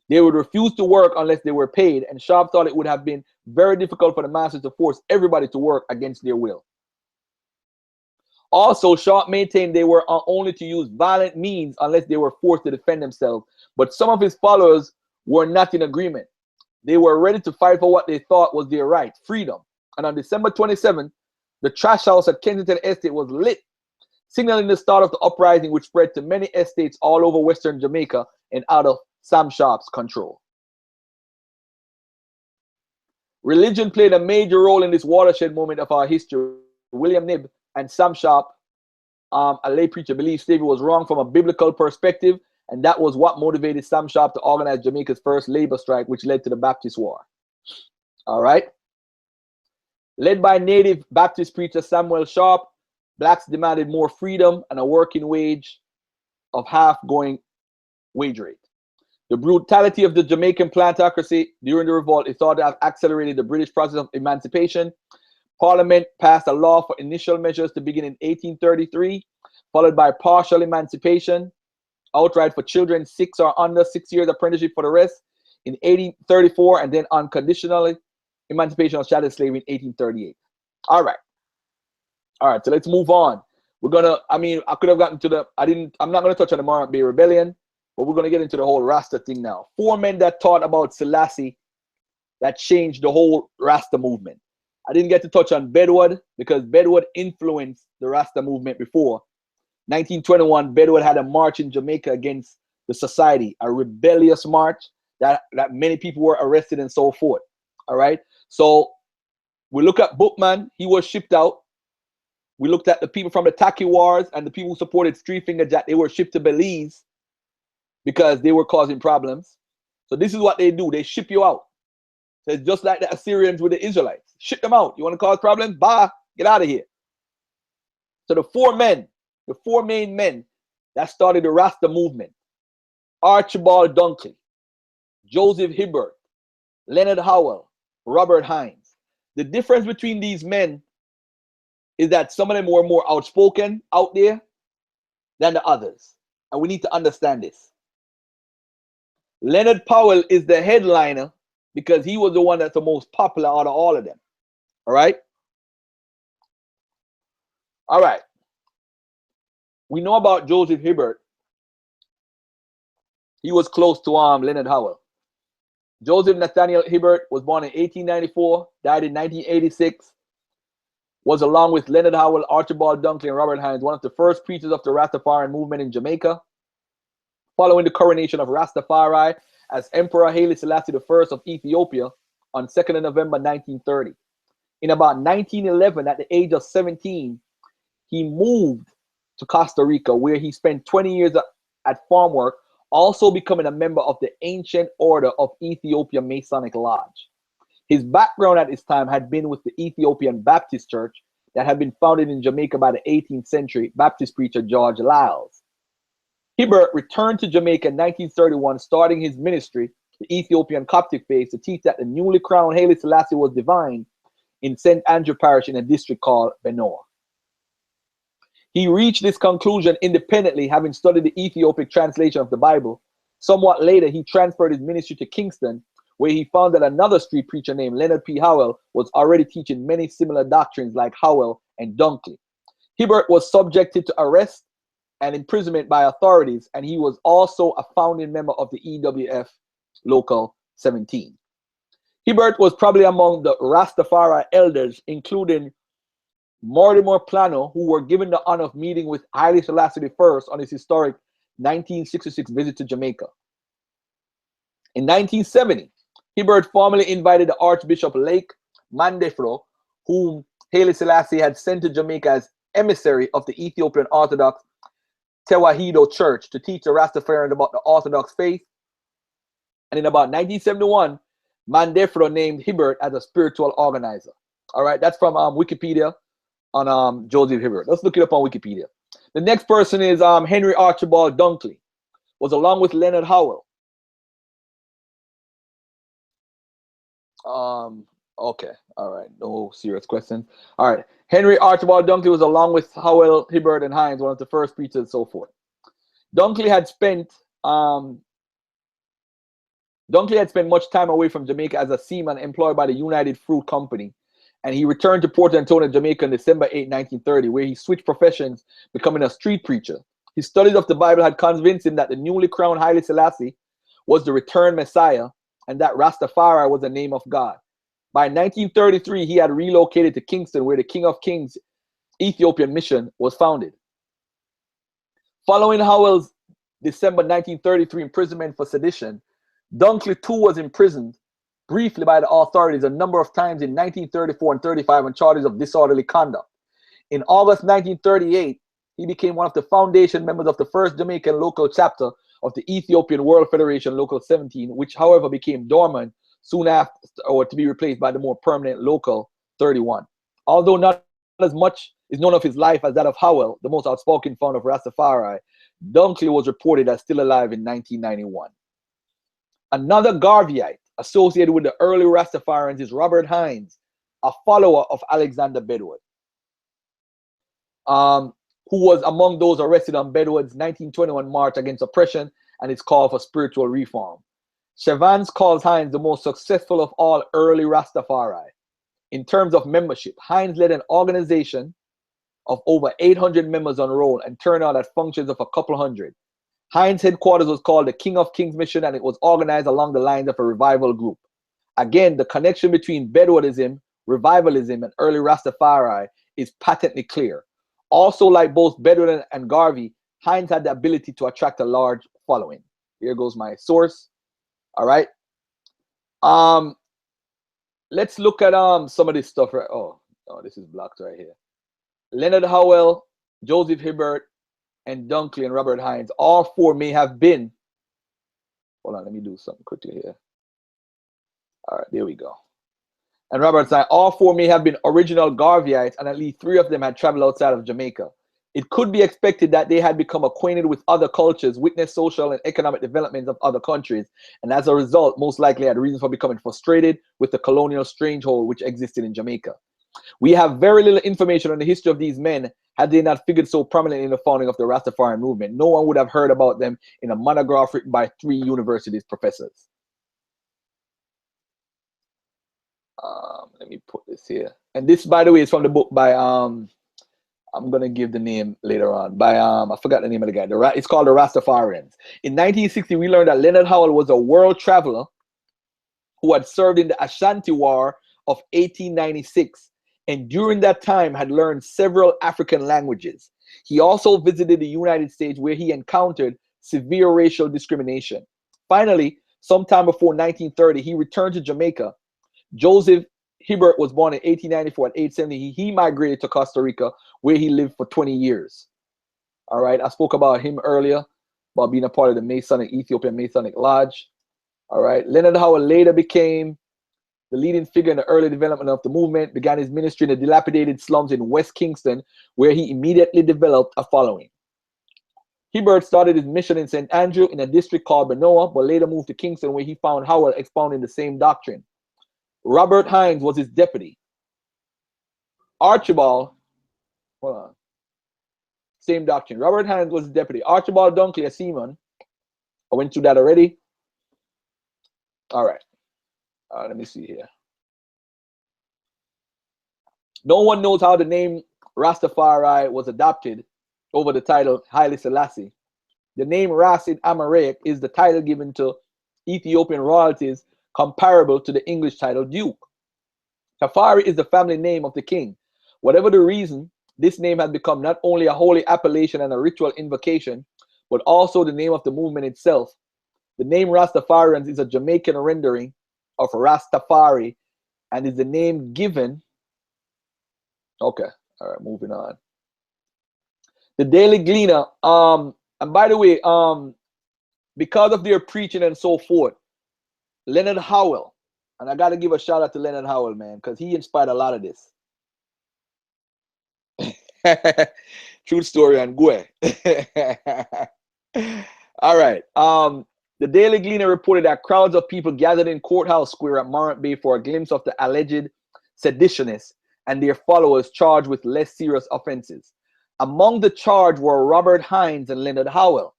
Speaker 3: They would refuse to work unless they were paid, and Shaw thought it would have been very difficult for the masters to force everybody to work against their will. Also, Shaw maintained they were only to use violent means unless they were forced to defend themselves, but some of his followers were not in agreement. They were ready to fight for what they thought was their right, freedom. And on December 27th, the trash house at Kensington Estate was lit, signaling the start of the uprising, which spread to many estates all over Western Jamaica and out of Sam Sharp's control. Religion played a major role in this watershed moment of our history. William Knibb and Sam Sharp, a lay preacher, believed slavery was wrong from a biblical perspective, and that was what motivated Sam Sharp to organize Jamaica's first labor strike, which led to the Baptist War. All right. Led by native Baptist preacher Samuel Sharp, blacks demanded more freedom and a working wage of half-going wage rate. The brutality of the Jamaican plantocracy during the revolt is thought to have accelerated the British process of emancipation. Parliament passed a law for initial measures to begin in 1833, followed by partial emancipation, outright for children 6 or under, 6 years apprenticeship for the rest in 1834, and then unconditional emancipation of chattel slavery in 1838. All right, so let's move on. We're gonna, I could have gotten to I'm not gonna touch on the Maroon War Rebellion, but we're gonna get into the whole Rasta thing now. 4 men that taught about Selassie that changed the whole Rasta movement. I didn't get to touch on Bedouard because Bedouard influenced the Rasta movement before. 1921, Bedouard had a march in Jamaica against the society, a rebellious march that many people were arrested and so forth. All right. So we look at Bookman, he was shipped out. We looked at the people from the Taki Wars and the people who supported Street Finger Jack. They were shipped to Belize because they were causing problems. So this is what they do. They ship you out. So it's just like the Assyrians with the Israelites. Ship them out. You want to cause problems? Bye. Get out of here. So the 4 main men that started the Rasta movement: Archibald Dunkley, Joseph Hibbert, Leonard Howell, Robert Hines. The difference between these men is that some of them were more outspoken out there than the others. And we need to understand this. Leonard Powell is the headliner because he was the one that's the most popular out of all of them. All right. All right. We know about Joseph Hibbert. He was close to Leonard Howell. Joseph Nathaniel Hibbert was born in 1894, died in 1986, was along with Leonard Howell, Archibald Dunkley, and Robert Hines, one of the first preachers of the Rastafarian movement in Jamaica. Following the coronation of Rastafari as Emperor Haile Selassie I of Ethiopia on 2nd of November 1930. In about 1911, at the age of 17, he moved to Costa Rica, where he spent 20 years at farm work, also becoming a member of the Ancient Order of Ethiopia Masonic Lodge. His background at this time had been with the Ethiopian Baptist Church that had been founded in Jamaica by the 18th century Baptist preacher George Lyles. Hibbert returned to Jamaica in 1931, starting his ministry, the Ethiopian Coptic faith, to teach that the newly crowned Haile Selassie was divine in St. Andrew Parish in a district called Benoa. He reached this conclusion independently, having studied the Ethiopic translation of the Bible. Somewhat later, he transferred his ministry to Kingston, where he found that another street preacher named Leonard P. Howell was already teaching many similar doctrines like Howell and Dunkley. Hibbert was subjected to arrest and imprisonment by authorities, and he was also a founding member of the EWF Local 17. Hibbert was probably among the Rastafari elders, including Mortimer Plano, who were given the honor of meeting with Haile Selassie I on his historic 1966 visit to Jamaica. In 1970, Hibbert formally invited the Archbishop Lake Mandefro, whom Haile Selassie had sent to Jamaica as emissary of the Ethiopian Orthodox Tewahedo Church, to teach the Rastafarians about the Orthodox faith. And in about 1971, Mandefro named Hibbert as a spiritual organizer. All right, that's from Wikipedia on Joseph Hibbert. Let's look it up on Wikipedia. The next person is Henry Archibald Dunkley, was along with Leonard Howell. Okay, all right, no serious questions. All right, Henry Archibald Dunkley was along with Howell, Hibbert, and Hines, one of the first preachers, and so forth. Dunkley had spent much time away from Jamaica as a seaman employed by the United Fruit Company, and he returned to Port Antonio, Jamaica on December 8, 1930, where he switched professions, becoming a street preacher. His studies of the Bible had convinced him that the newly crowned Haile Selassie was the returned Messiah, and that Rastafari was the name of God. By 1933, he had relocated to Kingston, where the King of Kings Ethiopian Mission was founded. Following Howell's December 1933 imprisonment for sedition, Dunkley too was imprisoned briefly by the authorities a number of times in 1934 and 35 on charges of disorderly conduct. In August 1938, he became one of the foundation members of the first Jamaican local chapter of the Ethiopian World Federation Local 17, which however became dormant soon after, or to be replaced by the more permanent Local 31. Although not as much is known of his life as that of Howell, the most outspoken founder of Rastafari, Dunkley was reported as still alive in 1991. Another Garveyite associated with the early Rastafarians is Robert Hines, a follower of Alexander Bedwood, who was among those arrested on Bedwood's 1921 march against oppression and his call for spiritual reform. Chevans calls Hines the most successful of all early Rastafari. In terms of membership, Hines led an organization of over 800 members on roll and turned out at functions of a couple hundred. Hines' headquarters was called the King of Kings Mission, and it was organized along the lines of a revival group. Again, the connection between Bedouism, revivalism, and early Rastafari is patently clear. Also, like both Bedouin and Garvey, Hines had the ability to attract a large following. Here goes my source. All right. Let's look at some of this stuff. Right. Oh, this is blocked right here. Leonard Howell, Joseph Hibbert, and Dunkley and Robert Hines, all four may have been. Hold on, let me do something quickly here. All right, there we go. And Robert Hines, all four may have been original Garveyites, and at least 3 of them had traveled outside of Jamaica. It could be expected that they had become acquainted with other cultures, witnessed social and economic developments of other countries, and as a result, most likely had reason for becoming frustrated with the colonial stranglehold which existed in Jamaica. We have very little information on the history of these men had they not figured so prominently in the founding of the Rastafarian movement. No one would have heard about them in a monograph written by 3 universities professors. Let me put this here. And this, by the way, is from the book by I'm gonna give the name later on by I forgot the name of the guy. It's called The Rastafarians. In 1960, we learned that Leonard Howell was a world traveler who had served in the Ashanti War of 1896, and during that time had learned several African languages. He also visited the United States, where he encountered severe racial discrimination. Finally, sometime before 1930, he returned to Jamaica. Joseph Hibbert was born in 1894. At age 70, he migrated to Costa Rica, where he lived for 20 years. All right, I spoke about him earlier, about being a part of the Masonic, Ethiopian Masonic Lodge. All right, Leonard Howell later became the leading figure in the early development of the movement, began his ministry in the dilapidated slums in West Kingston, where he immediately developed a following. Hibbert started his mission in St. Andrew in a district called Benoa, but later moved to Kingston, where he found Howell expounding the same doctrine. Robert Hines was his deputy. Archibald, hold on, same doctrine. Robert Hines was his deputy. Archibald Dunkley, a seaman. I went through that already. All right. Let me see here. No one knows how the name Rastafari was adopted over the title Haile Selassie. The name Ras in Amharic is the title given to Ethiopian royalties, comparable to the English title Duke. Tafari is the family name of the king. Whatever the reason, this name has become not only a holy appellation and a ritual invocation, but also the name of the movement itself. The name Rastafarians is a Jamaican rendering of Rastafari and is the name given. Okay, all right, moving on. The Daily Gleaner, and by the way, because of their preaching and so forth, Leonard Howell, and I got to give a shout out to Leonard Howell, man, because he inspired a lot of this. True story on Gwe. All right. The Daily Gleaner reported that crowds of people gathered in Courthouse Square at Morant Bay for a glimpse of the alleged seditionists and their followers charged with less serious offenses. Among the charged were Robert Hines and Leonard Howell.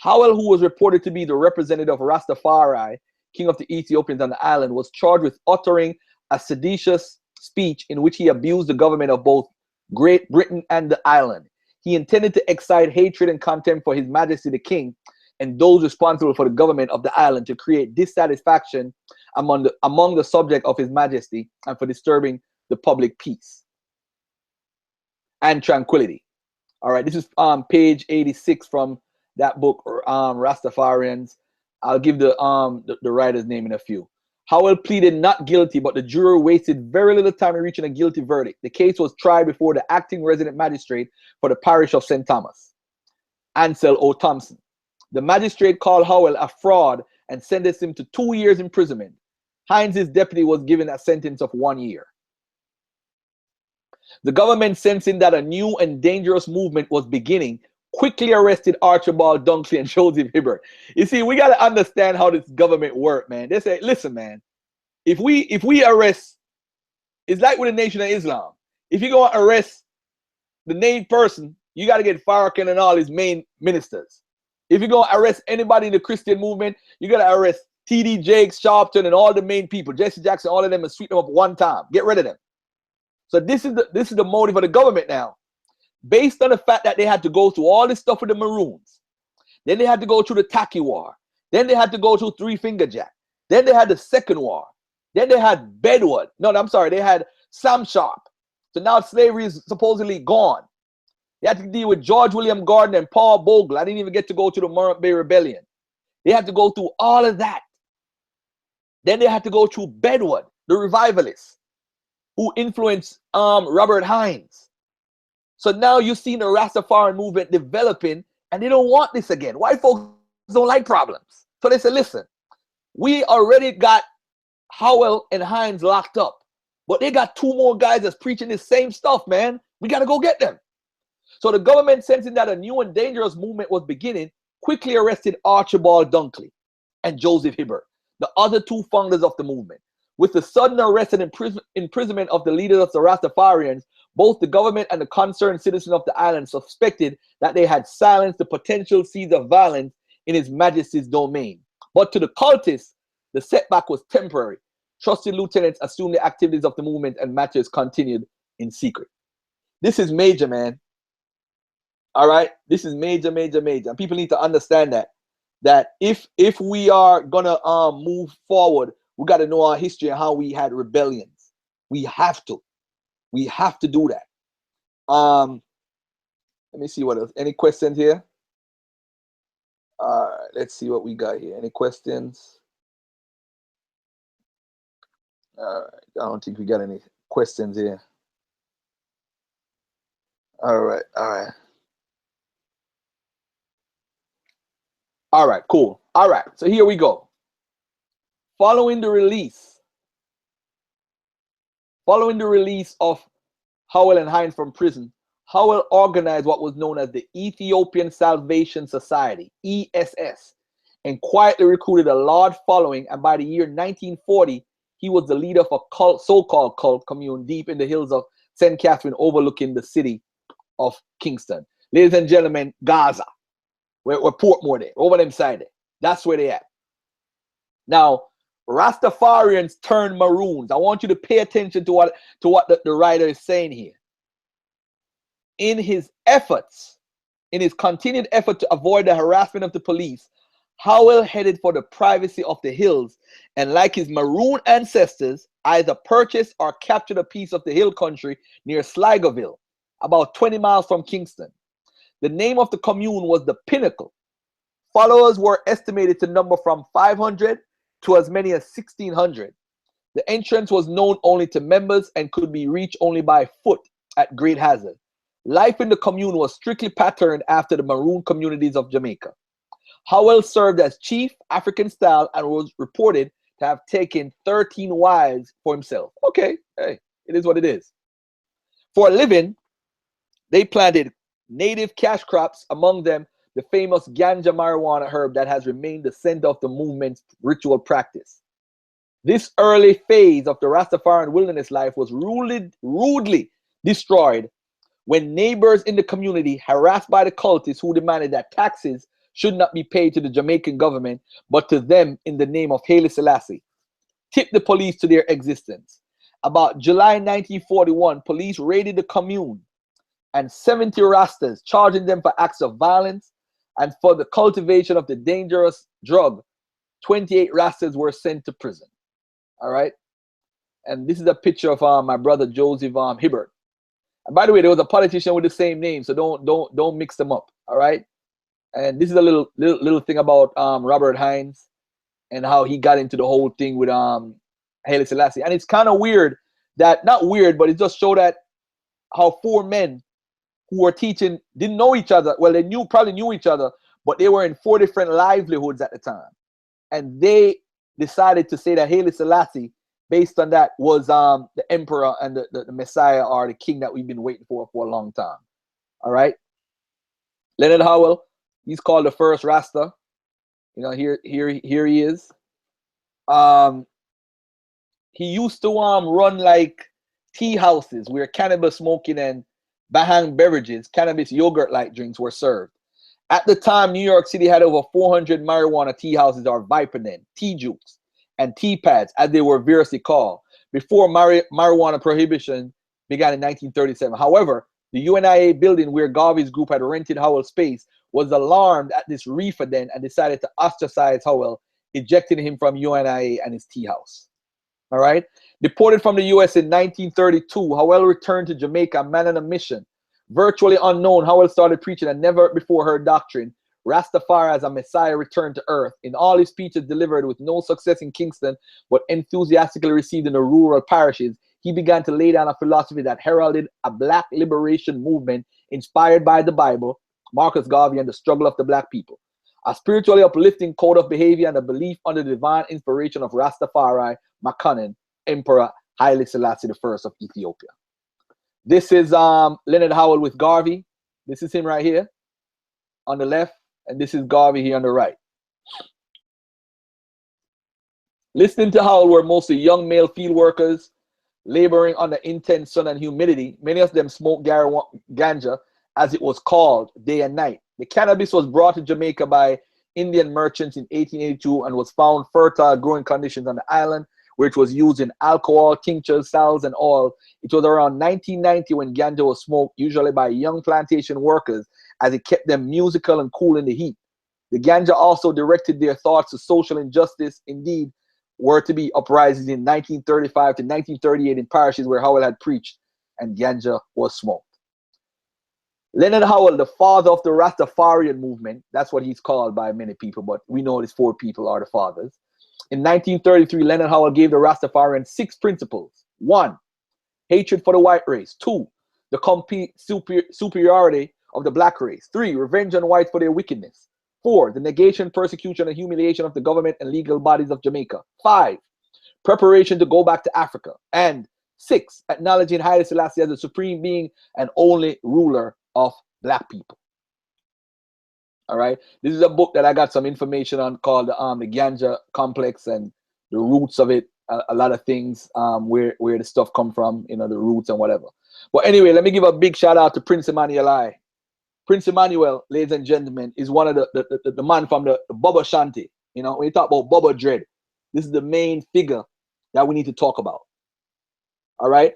Speaker 3: Howell, who was reported to be the representative of Rastafari, king of the Ethiopians on the island, was charged with uttering a seditious speech in which he abused the government of both Great Britain and the island. He intended to excite hatred and contempt for His Majesty the King and those responsible for the government of the island, to create dissatisfaction among the subject of His Majesty and for disturbing the public peace and tranquility. All right, this is page 86 from that book, Rastafarians. I'll give the writer's name in a few. Howell pleaded not guilty, but the jury wasted very little time in reaching a guilty verdict. The case was tried before the acting resident magistrate for the parish of St. Thomas, Ansel O. Thompson. The magistrate called Howell a fraud and sentenced him to 2 years imprisonment. Hines, his deputy, was given a sentence of 1 year. The government, sensing that a new and dangerous movement was beginning, quickly arrested Archibald Dunkley and Joseph Hibbert. You see, we got to understand how this government work, man. They say, listen, man, if we arrest, it's like with the Nation of Islam. If you go and arrest the named person, you got to get Farrakhan and all his main ministers. If you go and arrest anybody in the Christian movement, you got to arrest T.D. Jakes, Sharpton, and all the main people, Jesse Jackson, all of them, and sweep them up one time. Get rid of them. So this is the motive of the government now. Based on the fact that they had to go through all this stuff with the Maroons, then they had to go through the Taki War, then they had to go through Three Finger Jack, then they had the Second War, then they had Bedwood. No, I'm sorry, they had Sam Sharp. So now slavery is supposedly gone. They had to deal with George William Gordon and Paul Bogle. I didn't even get to go to the Morant Bay Rebellion. They had to go through all of that. Then they had to go through Bedwood, the revivalists, who influenced Robert Hines. So now you've seen the Rastafari movement developing, and they don't want this again. White folks don't like problems. So they said, listen, we already got Howell and Hines locked up, but they got 2 more guys that's preaching this same stuff, man. We got to go get them. So the government, sensing that a new and dangerous movement was beginning, quickly arrested Archibald Dunkley and Joseph Hibbert, the other 2 founders of the movement. With the sudden arrest and imprisonment of the leaders of the Rastafarians, both the government and the concerned citizens of the island suspected that they had silenced the potential seeds of violence in His Majesty's domain. But to the cultists, the setback was temporary. Trusted lieutenants assumed the activities of the movement, and matters continued in secret. This is major, man. All right? This is major, major, major. And people need to understand that if we are going to move forward, we got to know our history and how we had rebellions. We have to. We have to do that. Let me see what else. Any questions here? All right, let's see what we got here. Any questions? All right, I don't think we got any questions here. All right, all right. All right, cool. All right, so here we go. Following the release of Howell and Hines from prison, Howell organized what was known as the Ethiopian Salvation Society, ESS, and quietly recruited a large following, and by the year 1940, he was the leader of a so-called cult commune deep in the hills of St. Catherine overlooking the city of Kingston. Ladies and gentlemen, Gaza, where Portmore there, over them side there. That's where they at. Now, Rastafarians turned Maroons. I want you to pay attention to what the writer is saying here. In his continued effort to avoid the harassment of the police, Howell headed for the privacy of the hills, and like his Maroon ancestors, either purchased or captured a piece of the hill country near Sligoville, about 20 miles from Kingston. The name of the commune was the Pinnacle, Followers were estimated to number from 500 to as many as 1,600. The entrance was known only to members and could be reached only by foot at great hazard. Life in the commune was strictly patterned after the Maroon communities of Jamaica. Howell served as chief, African style, and was reported to have taken 13 wives for himself. Okay, hey, it is what it is. For a living, they planted native cash crops, among them the famous ganja marijuana herb that has remained the center of the movement's ritual practice. This early phase of the Rastafarian wilderness life was rudely destroyed when neighbors in the community, harassed by the cultists who demanded that taxes should not be paid to the Jamaican government, but to them in the name of Haile Selassie, tipped the police to their existence. About July 1941, police raided the commune and 70 Rastas, charging them for acts of violence and for the cultivation of the dangerous drug. 28 Rastas were sent to prison. All right. And this is a picture of my brother Joseph Hibbert. And by the way, there was a politician with the same name, so don't mix them up. All right. And this is a little thing about Robert Hines and how he got into the whole thing with Haile Selassie. And it's kind of weird that, not weird, but it just showed that how four men who were teaching didn't know each other. Well, they probably knew each other, but they were in 4 different livelihoods at the time. And they decided to say that Haile Selassie, based on that, was the emperor and the Messiah, or the king that we've been waiting for a long time. All right. Leonard Howell, he's called the first Rasta. You know, here he is. He used to run like tea houses where cannabis smoking and Bahang beverages, cannabis yogurt-like drinks were served. At the time, New York City had over 400 marijuana tea houses, or Vipanen, tea jukes, and tea pads, as they were variously called, before marijuana prohibition began in 1937. However, the UNIA building where Garvey's group had rented Howell space was alarmed at this reefer den and decided to ostracize Howell, ejecting him from UNIA and his tea house. All right. Deported from the US in 1932, Howell returned to Jamaica, a man on a mission. Virtually unknown, Howell started preaching a never before heard doctrine, Rastafari as a Messiah returned to earth. In all his speeches delivered with no success in Kingston, but enthusiastically received in the rural parishes, he began to lay down a philosophy that heralded a black liberation movement inspired by the Bible, Marcus Garvey, and the struggle of the black people. A spiritually uplifting code of behavior and a belief under the divine inspiration of Rastafari, Makonnen, Emperor Haile Selassie I of Ethiopia. This is Leonard Howell with Garvey. This is him right here on the left, and this is Garvey here on the right. Listening to Howell were mostly young male field workers laboring under intense sun and humidity. Many of them smoked ganja, as it was called, day and night. The cannabis was brought to Jamaica by Indian merchants in 1882 and was found fertile growing conditions on the island, where it was used in alcohol, tinctures, salves, and oil. It was around 1990 when ganja was smoked, usually by young plantation workers, as it kept them musical and cool in the heat. The ganja also directed their thoughts to social injustice. Indeed, were to be uprisings in 1935 to 1938 in parishes where Howell had preached, and ganja was smoked. Leonard Howell, the father of the Rastafarian movement, that's what he's called by many people, but we know these 4 people are the fathers. In 1933, Leonard Howell gave the Rastafarians 6 principles. 1, hatred for the white race. 2, the complete superiority of the black race. 3, revenge on whites for their wickedness. 4, the negation, persecution, and humiliation of the government and legal bodies of Jamaica. 5, preparation to go back to Africa. And 6, acknowledging Haile Selassie as the supreme being and only ruler of black people. All right. This is a book that I got some information on called the Ganja Complex and the roots of it. A lot of things where the stuff come from, you know, the roots and whatever. But anyway, let me give a big shout out to Prince Emmanuel. Prince Emmanuel, ladies and gentlemen, is one of the man from the Bubba Shanti. You know, when you talk about Bubba Dread, this is the main figure that we need to talk about. All right.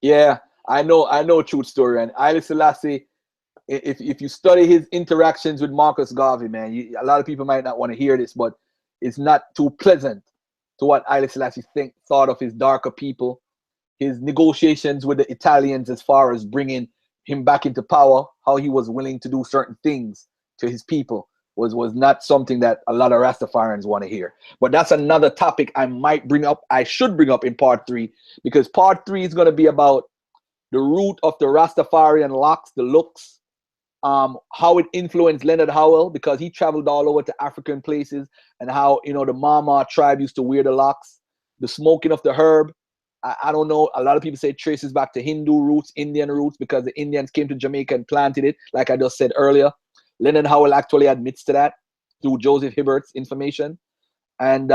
Speaker 3: Yeah, I know truth story. And Haile Selassie, if you study his interactions with Marcus Garvey, man, a lot of people might not want to hear this, but it's not too pleasant to what Haile Selassie thought of his darker people, his negotiations with the Italians as far as bringing him back into power, how he was willing to do certain things to his people was not something that a lot of Rastafarians want to hear. But that's another topic I should bring up in part 3, because part 3 is going to be about the root of the Rastafarian locks, the looks, how it influenced Leonard Howell, because he traveled all over to African places, and how, you know, the Mama tribe used to wear the locks, the smoking of the herb. I don't know. A lot of people say it traces back to Hindu roots, Indian roots, because the Indians came to Jamaica and planted it, like I just said earlier. Leonard Howell actually admits to that through Joseph Hibbert's information. And,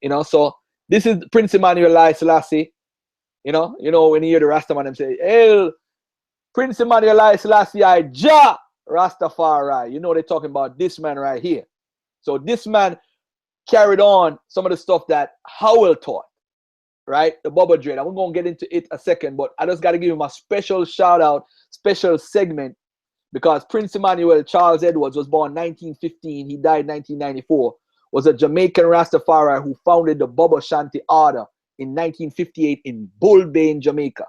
Speaker 3: you know, so this is Prince Emmanuel Haile Selassie. You know, when you hear the Rastaman, them say, "Hail, Prince Emmanuel Haile Selassie, Jah Rastafari." You know, they're talking about this man right here. So this man carried on some of the stuff that Howell taught, right? The Bubba Dread. I'm going to get into it a second, but I just got to give him a special shout out, special segment, because Prince Emmanuel Charles Edwards was born 1915. He died 1994. Was a Jamaican Rastafari who founded the Bubba Shanti Order in 1958 in Bull Bay in Jamaica,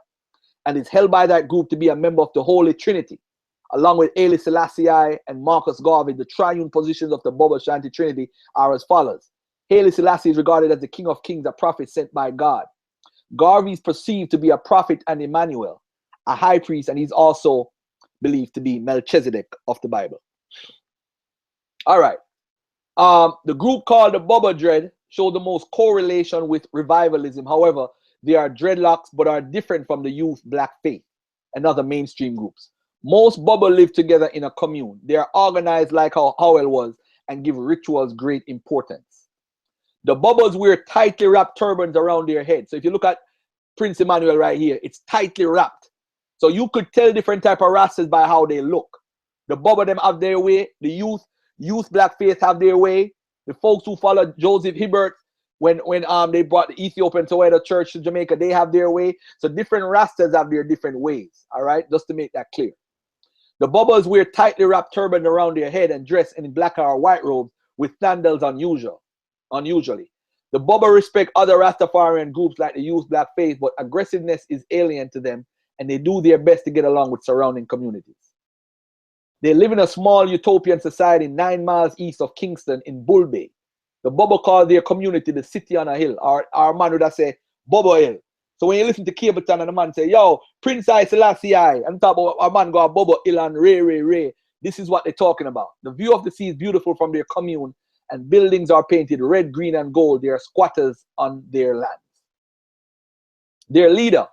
Speaker 3: and is held by that group to be a member of the Holy Trinity. Along with Haile Selassie and Marcus Garvey, the triune positions of the Bubba Shanti Trinity are as follows. Haile Selassie is regarded as the King of Kings, a prophet sent by God. Garvey is perceived to be a prophet and Emmanuel, a high priest, and he's also believed to be Melchizedek of the Bible. All right. The group called the Bubba Dread show the most correlation with revivalism. However, they are dreadlocks but are different from the youth Black Faith and other mainstream groups. Most Bubba live together in a commune. They are organized like how Howell was and give rituals great importance. The Bubbas wear tightly wrapped turbans around their head. So if you look at Prince Emmanuel right here, it's tightly wrapped. So you could tell different type of Rastas by how they look. The Bubba them have their way. The youth Black Faith have their way. The folks who follow Joseph Hibbert, when they brought the Ethiopian Toledo Church to Jamaica, they have their way. So different Rastas have their different ways. All right, just to make that clear. The Bubbas wear tightly wrapped turban around their head and dress in black or white robes with sandals unusually. The Bubba respect other Rastafarian groups like the Youth Black Faith, but aggressiveness is alien to them, and they do their best to get along with surrounding communities. They live in a small utopian society 9 miles east of Kingston in Bull Bay. The Bubba call their community the city on a hill. Our man would say Bubba Hill. So when you listen to Cableton and the man say, "Yo, Prince Haile Selassie," and talk about a man go Bubba Hill and Ray. This is what they're talking about. The view of the sea is beautiful from their commune, and buildings are painted red, green, and gold. They are squatters on their lands. Their leader,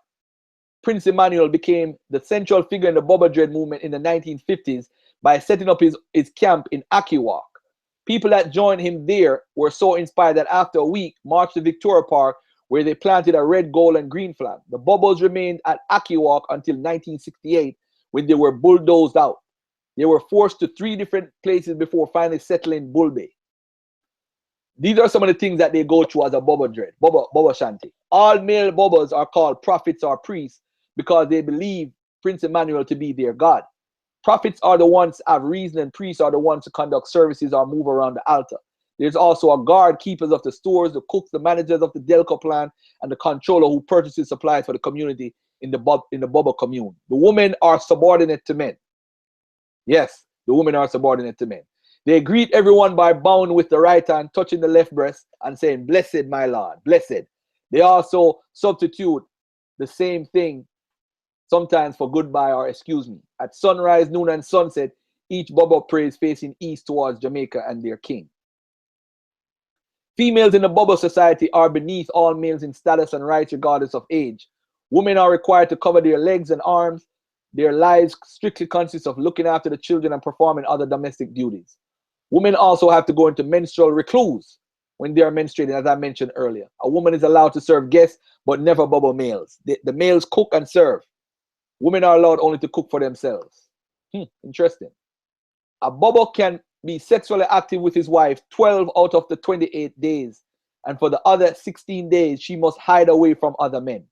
Speaker 3: Prince Emmanuel, became the central figure in the Bubba Dread movement in the 1950s by setting up his camp in Akiwak. People that joined him there were so inspired that after a week, marched to Victoria Park, where they planted a red, gold, and green flag. The Bubbas remained at Akiwak until 1968, when they were bulldozed out. They were forced to 3 different places before finally settling Bull Bay. These are some of the things that they go through as a Bubba Dread, Bubba Shanti. All male Bubbas are called prophets or priests because they believe Prince Emmanuel to be their God. Prophets are the ones who have reason, and priests are the ones to conduct services or move around the altar. There's also a guard, keepers of the stores, the cooks, the managers of the Delco plant, and the controller who purchases supplies for the community in the Bubba commune. The women are subordinate to men. Yes, the women are subordinate to men. They greet everyone by bowing with the right hand, touching the left breast, and saying, "Blessed, my Lord, blessed." They also substitute the same thing sometimes for goodbye or excuse me. At sunrise, noon, and sunset, each Bubba prays facing east towards Jamaica and their king. Females in the Bubba society are beneath all males in status and rights regardless of age. Women are required to cover their legs and arms. Their lives strictly consist of looking after the children and performing other domestic duties. Women also have to go into menstrual recluse when they are menstruating, as I mentioned earlier. A woman is allowed to serve guests, but never Bubba males. The males cook and serve. Women are allowed only to cook for themselves. Interesting. A Bubba can be sexually active with his wife 12 out of the 28 days, and for the other 16 days, she must hide away from other men.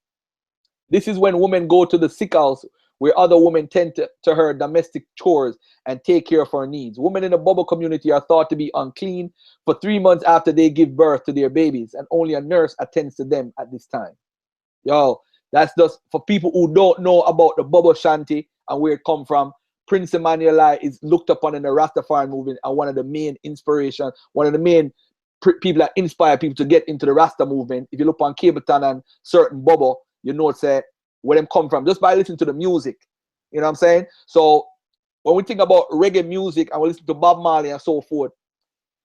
Speaker 3: This is when women go to the sick house, where other women tend to her domestic chores and take care of her needs. Women in the Bubba community are thought to be unclean for 3 months after they give birth to their babies, and only a nurse attends to them at this time. Yo, that's just for people who don't know about the Bubba Shanti and where it come from. Prince Emmanuel is looked upon in the Rastafarian movement and one of the main inspiration, one of the main people that inspire people to get into the Rasta movement. If you look on Cableton and certain bubble, you know it's where them come from just by listening to the music. You know what I'm saying? So when we think about reggae music and we listen to Bob Marley and so forth,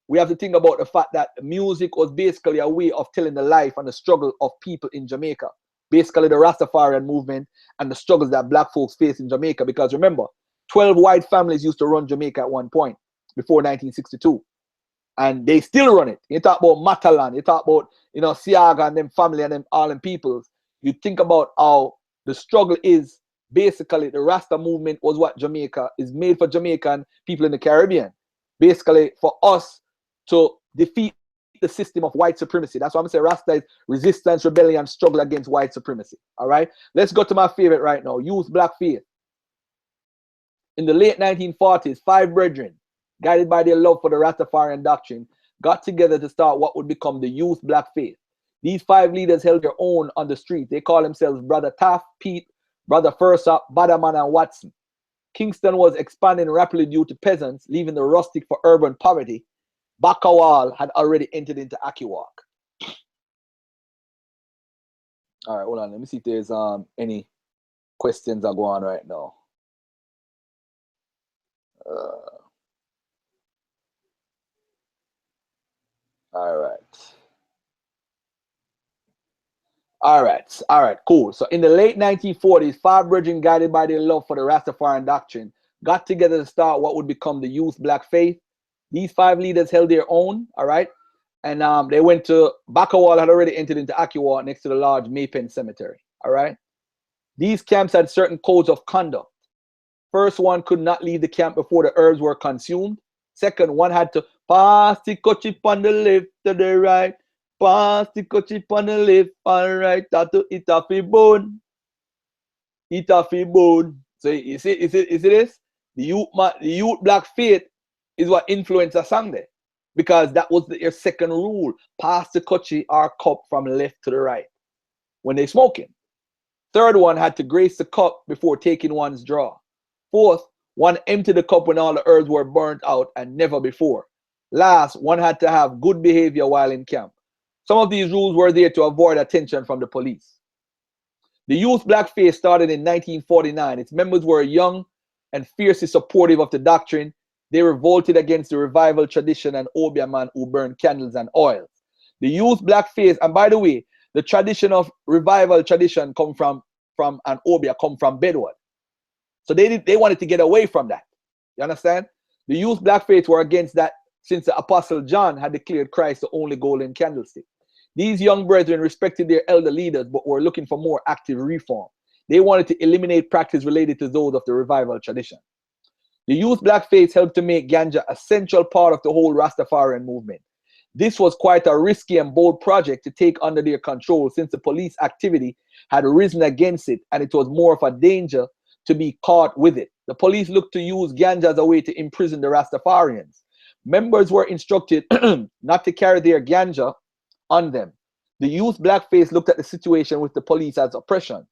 Speaker 3: we have to think about the fact that music was basically a way of telling the life and the struggle of people in Jamaica. Basically the Rastafarian movement and the struggles that black folks face in Jamaica. Because remember, 12 white families used to run Jamaica at one point before 1962. And they still run it. You talk about Matalan, you talk about, you know, Siaga and them family and them all them peoples. You think about how the struggle is basically the Rasta movement was what Jamaica is made for Jamaican people in the Caribbean. Basically for us to defeat the system of white supremacy. That's why I'm saying Rasta is resistance, rebellion, struggle against white supremacy. All right. Let's go to my favorite right now. Youth Black Faith. In the late 1940s, 5 brethren, guided by their love for the Rastafarian doctrine, got together to start what would become the Youth Black Faith. These 5 leaders held their own on the street. They call themselves Brother Taft, Pete, Brother Fursop, Badaman, and Watson. Kingston was expanding rapidly due to peasants leaving the rustic for urban poverty. Bakawal had already entered into Akiwak. All right, hold on. Let me see if there's any questions that go on right now. All right, cool. So in the late 1940s, 5 brethren, guided by their love for the Rastafarian doctrine, got together to start what would become the Youth Black Faith. These 5 leaders held their own, all right? And they went to, Bakawal had already entered into Akiwa next to the large Maypen cemetery, all right? These camps had certain codes of conduct. First one could not leave the camp before the herbs were consumed. Second, one had to pass the kochi on the left to the right. Pass the kochi on the left, all right, to eat off a bone. Eat off a bone. So you see this? The youth Black Faith is what influenced the song there. Because that was their second rule. Pass the kochi or cup from left to the right when they smoking. Third one had to grace the cup before taking one's draw. Fourth, one emptied the cup when all the herbs were burnt out and never before. Last, one had to have good behavior while in camp. Some of these rules were there to avoid attention from the police. The Youth Black Faith started in 1949. Its members were young and fiercely supportive of the doctrine. They revolted against the revival tradition and obeah man who burned candles and oils. The Youth Black Faith, and by the way, the tradition of revival tradition come from an obeah, come from Bedouin. So they wanted to get away from that. You understand? The Youth Black Faith were against that since the Apostle John had declared Christ the only golden candlestick. These young brethren respected their elder leaders but were looking for more active reform. They wanted to eliminate practice related to those of the revival tradition. The Youth Black Faith helped to make ganja a central part of the whole Rastafarian movement. This was quite a risky and bold project to take under their control since the police activity had risen against it and it was more of a danger to be caught with it. The police looked to use ganja as a way to imprison the Rastafarians. Members were instructed not to carry their ganja on them. The Youth Black Faith looked at the situation with the police as oppression.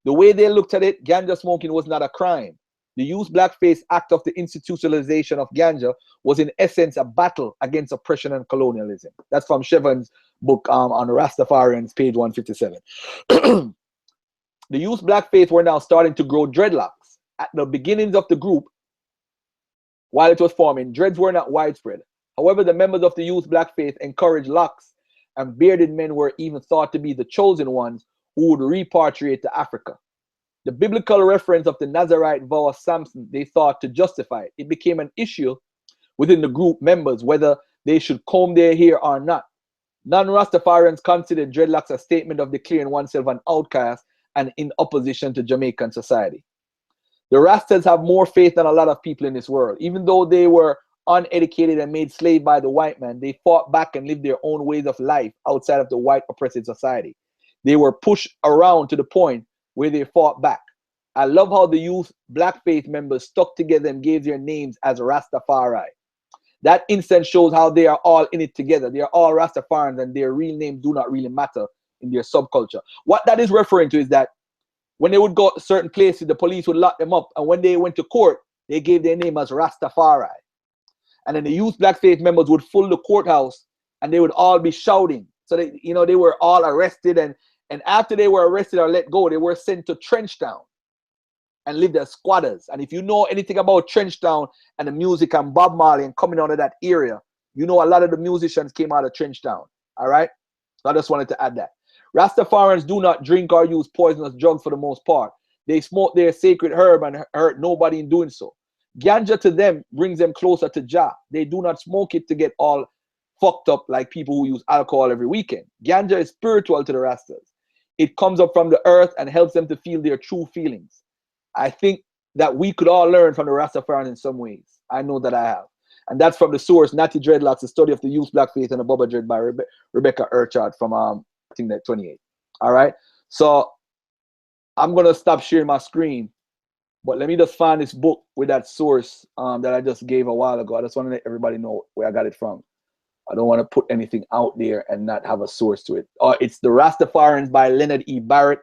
Speaker 3: The way they looked at it, ganja smoking was not a crime. The Youth Black Faith act of the institutionalization of ganja was in essence a battle against oppression and colonialism. That's from Chevron's book on Rastafarians, page 157. The Youth Black Faith were now starting to grow dreadlocks. At the beginnings of the group, while it was forming, dreads were not widespread. However, the members of the Youth Black Faith encouraged locks, and bearded men were even thought to be the chosen ones who would repatriate to Africa. The biblical reference of the Nazarite vow of Samson, they thought to justify it. It became an issue within the group members whether they should comb their hair or not. Non-Rastafarians considered dreadlocks a statement of declaring oneself an outcast and in opposition to Jamaican society. The Rastas have more faith than a lot of people in this world. Even though they were uneducated and made slave by the white man, they fought back and lived their own ways of life outside of the white oppressive society. They were pushed around to the point where they fought back. I love how the Youth Black Faith members stuck together and gave their names as Rastafari. That instance shows how they are all in it together. They are all Rastafarians and their real names do not really matter in their subculture. What that is referring to is that when they would go to certain places, the police would lock them up. And when they went to court, they gave their name as Rastafari. And then the youth blackface members would fill the courthouse and they would all be shouting. So they, you know, they were all arrested, and after they were arrested or let go, they were sent to Trenchtown and lived as squatters. And if you know anything about Trenchtown and the music and Bob Marley and coming out of that area, you know a lot of the musicians came out of Trenchtown. All right? So I just wanted to add that. Rastafarians do not drink or use poisonous drugs for the most part. They smoke their sacred herb and hurt nobody in doing so. Ganja to them brings them closer to Jah. They do not smoke it to get all fucked up like people who use alcohol every weekend. Ganja is spiritual to the Rastas. It comes up from the earth and helps them to feel their true feelings. I think that we could all learn from the Rastafarians in some ways. I know that I have. And that's from the source, Natty Dreadlocks, the study of the youth blackface and the Bubba Dread by Rebecca Urchard from, I think that 28. All right. So I'm going to stop sharing my screen, but let me just find this book with that source that I just gave a while ago. I just want to let everybody know where I got it from. I don't want to put anything out there and not have a source to it. It's The Rastafarians by Leonard E. Barrett.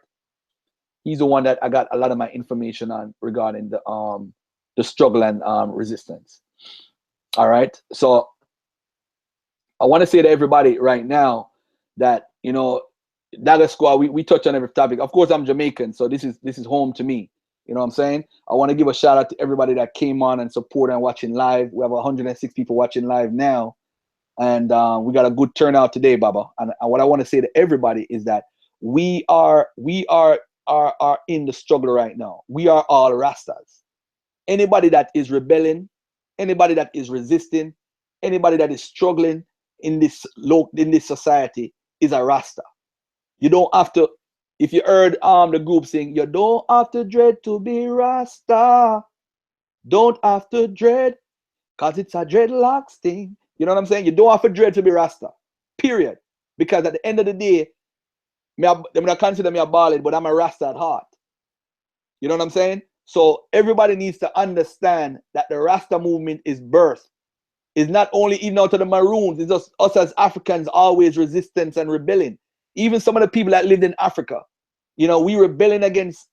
Speaker 3: He's the one that I got a lot of my information on regarding the struggle and resistance. All right. So I want to say to everybody right now that, you know, Dagger Squad, we touch on every topic. Of course, I'm Jamaican, so this is home to me. You know what I'm saying? I want to give a shout out to everybody that came on and support and watching live. We have 106 people watching live now. And we got a good turnout today, Baba. And what I want to say to everybody is that we are in the struggle right now. We are all Rastas. Anybody that is rebelling, anybody that is resisting, anybody that is struggling in this society is a Rasta. You don't have to, if you heard the group sing, you don't have to dread to be Rasta. Don't have to dread, because it's a dreadlocks thing. You know what I'm saying? You don't have to dread to be Rasta. Period. Because at the end of the day, I'm not consider me a ballad, but I'm a Rasta at heart. You know what I'm saying? So everybody needs to understand that the Rasta movement is birth. It's not only even out to the Maroons, it's just us as Africans always resistance and rebelling. Even some of the people that lived in Africa, you know, we rebelling against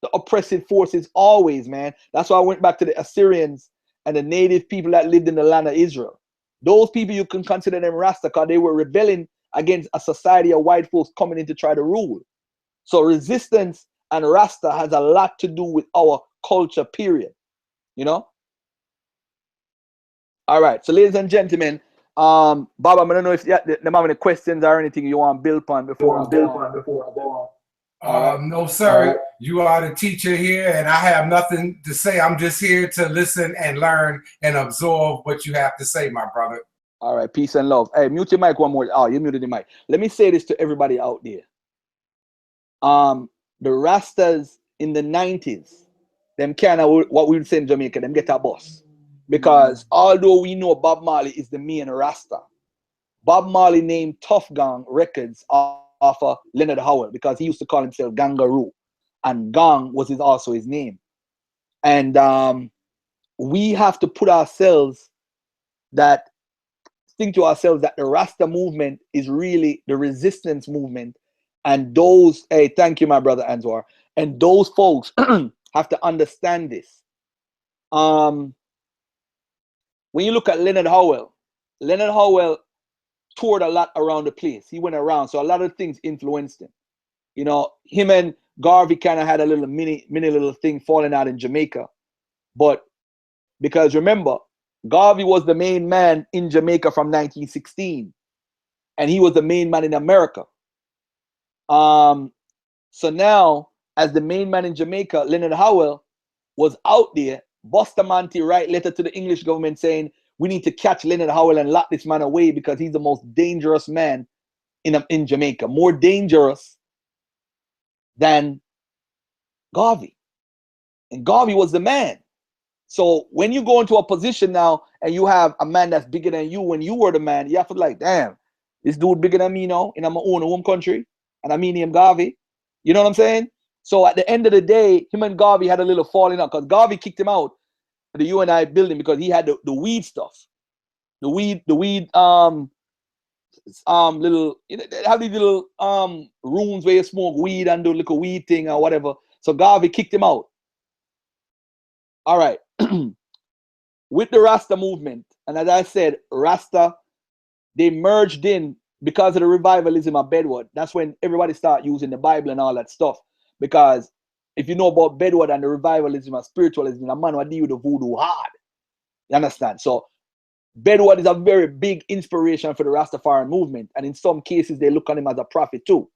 Speaker 3: the oppressive forces always, man. That's why I went back to the Assyrians and the native people that lived in the land of Israel. Those people, you can consider them Rasta because they were rebelling against a society of white folks coming in to try to rule. So resistance and Rasta has a lot to do with our culture, period. You know? All right. So ladies and gentlemen, Baba, I don't know if you have any questions or anything you want to build on before I go on.
Speaker 2: No, sir. Right. You are the teacher here, and I have nothing to say. I'm just here to listen and learn and absorb what you have to say, my brother.
Speaker 3: All right. Peace and love. Hey, mute your mic one more. Oh, you muted the mic. Let me say this to everybody out there. The Rastas in the 90s, them kind of what we would say in Jamaica, them get a bus. Because although we know Bob Marley is the main Rasta, Bob Marley named Tough Gang Records off of Leonard Howell because he used to call himself Gangaroo, and Gang was also his name. And we have to think to ourselves that the Rasta movement is really the resistance movement, and those, hey, thank you, my brother Anzwar, and those folks have to understand this. When you look at Leonard Howell toured a lot around the place. He went around, so a lot of things influenced him. You know, him and Garvey kind of had a little mini little thing falling out in Jamaica. But because remember, Garvey was the main man in Jamaica from 1916, and he was the main man in America. So now, as the main man in Jamaica, Leonard Howell was out there. Bustamante write letter to the English government saying, we need to catch Leonard Howell and lock this man away because he's the most dangerous man in Jamaica. More dangerous than Garvey. And Garvey was the man. So when you go into a position now and you have a man that's bigger than you when you were the man, you have to like, damn, this dude bigger than me now in my own home country. And I mean him Garvey. You know what I'm saying? So at the end of the day, him and Garvey had a little falling out because Garvey kicked him out of the UNI building because he had the weed stuff. The weed little, you know, they have these little rooms where you smoke weed and do like a weed thing or whatever. So Garvey kicked him out. All right. With the Rasta movement, and as I said, Rasta, they merged in because of the revivalism of Bedouin. That's when everybody started using the Bible and all that stuff. Because if you know about Bedouin and the revivalism and spiritualism, a man will deal with the voodoo hard. You understand? So Bedouin is a very big inspiration for the Rastafarian movement. And in some cases, they look on him as a prophet too.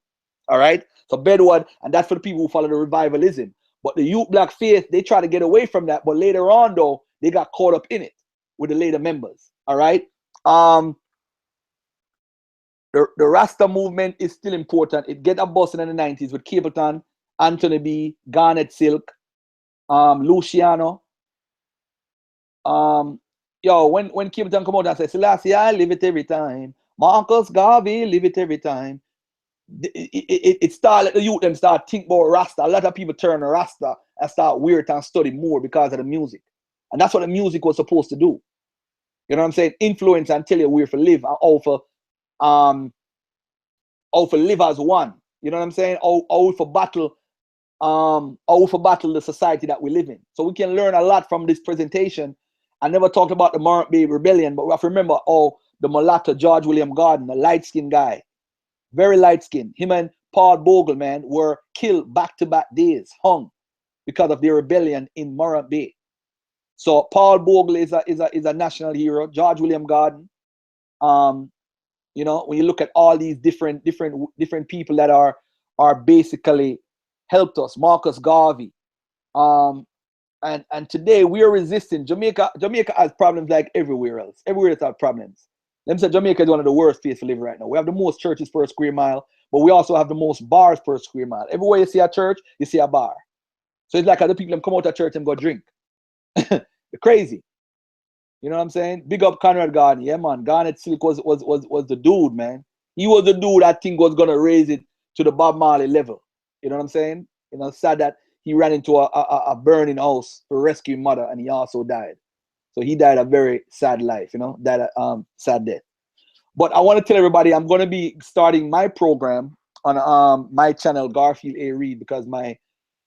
Speaker 3: All right? So Bedouin, and that's for the people who follow the revivalism. But the youth black faith, they try to get away from that. But later on, though, they got caught up in it with the later members. All right? The Rasta movement is still important. It get a bust in the 90s with Capleton, Anthony B, Garnet Silk, Luciano. When Capleton come out and say, Selassie, I live it every time. Marcus Garvey, live it every time. It started, let the youth them start think about Rasta. A lot of people turn to Rasta and start weird and study more because of the music. And that's what the music was supposed to do. You know what I'm saying? Influence and tell you where to live and how for live as one. You know what I'm saying? How for battle the society that we live in. So we can learn a lot from this presentation. I never talked about the Maroon War Rebellion, but we have to remember the mulatto George William Garden, the light-skinned guy, very light-skinned. Him and Paul Bogle, man, were killed back-to-back days, hung because of their rebellion in Maroon Bay. So Paul Bogle is a national hero. George William Garden. You know, when you look at all these different people that are basically helped us, Marcus Garvey. And today we are resisting. Jamaica has problems like everywhere else. Everywhere else has problems. Let me say Jamaica is one of the worst places to live right now. We have the most churches per square mile, but we also have the most bars per square mile. Everywhere you see a church, you see a bar. So it's like other people come out of church and go drink. They're crazy. You know what I'm saying? Big up Conrad Garden. Yeah, man. Garnet Silk was the dude, man. He was the dude I think was gonna raise it to the Bob Marley level. You know what I'm saying? You know, sad that he ran into a burning house to rescue his mother and he also died. So he died a very sad life, you know, died a sad death. But I want to tell everybody I'm gonna be starting my program on my channel, Garfield A. Reed, because my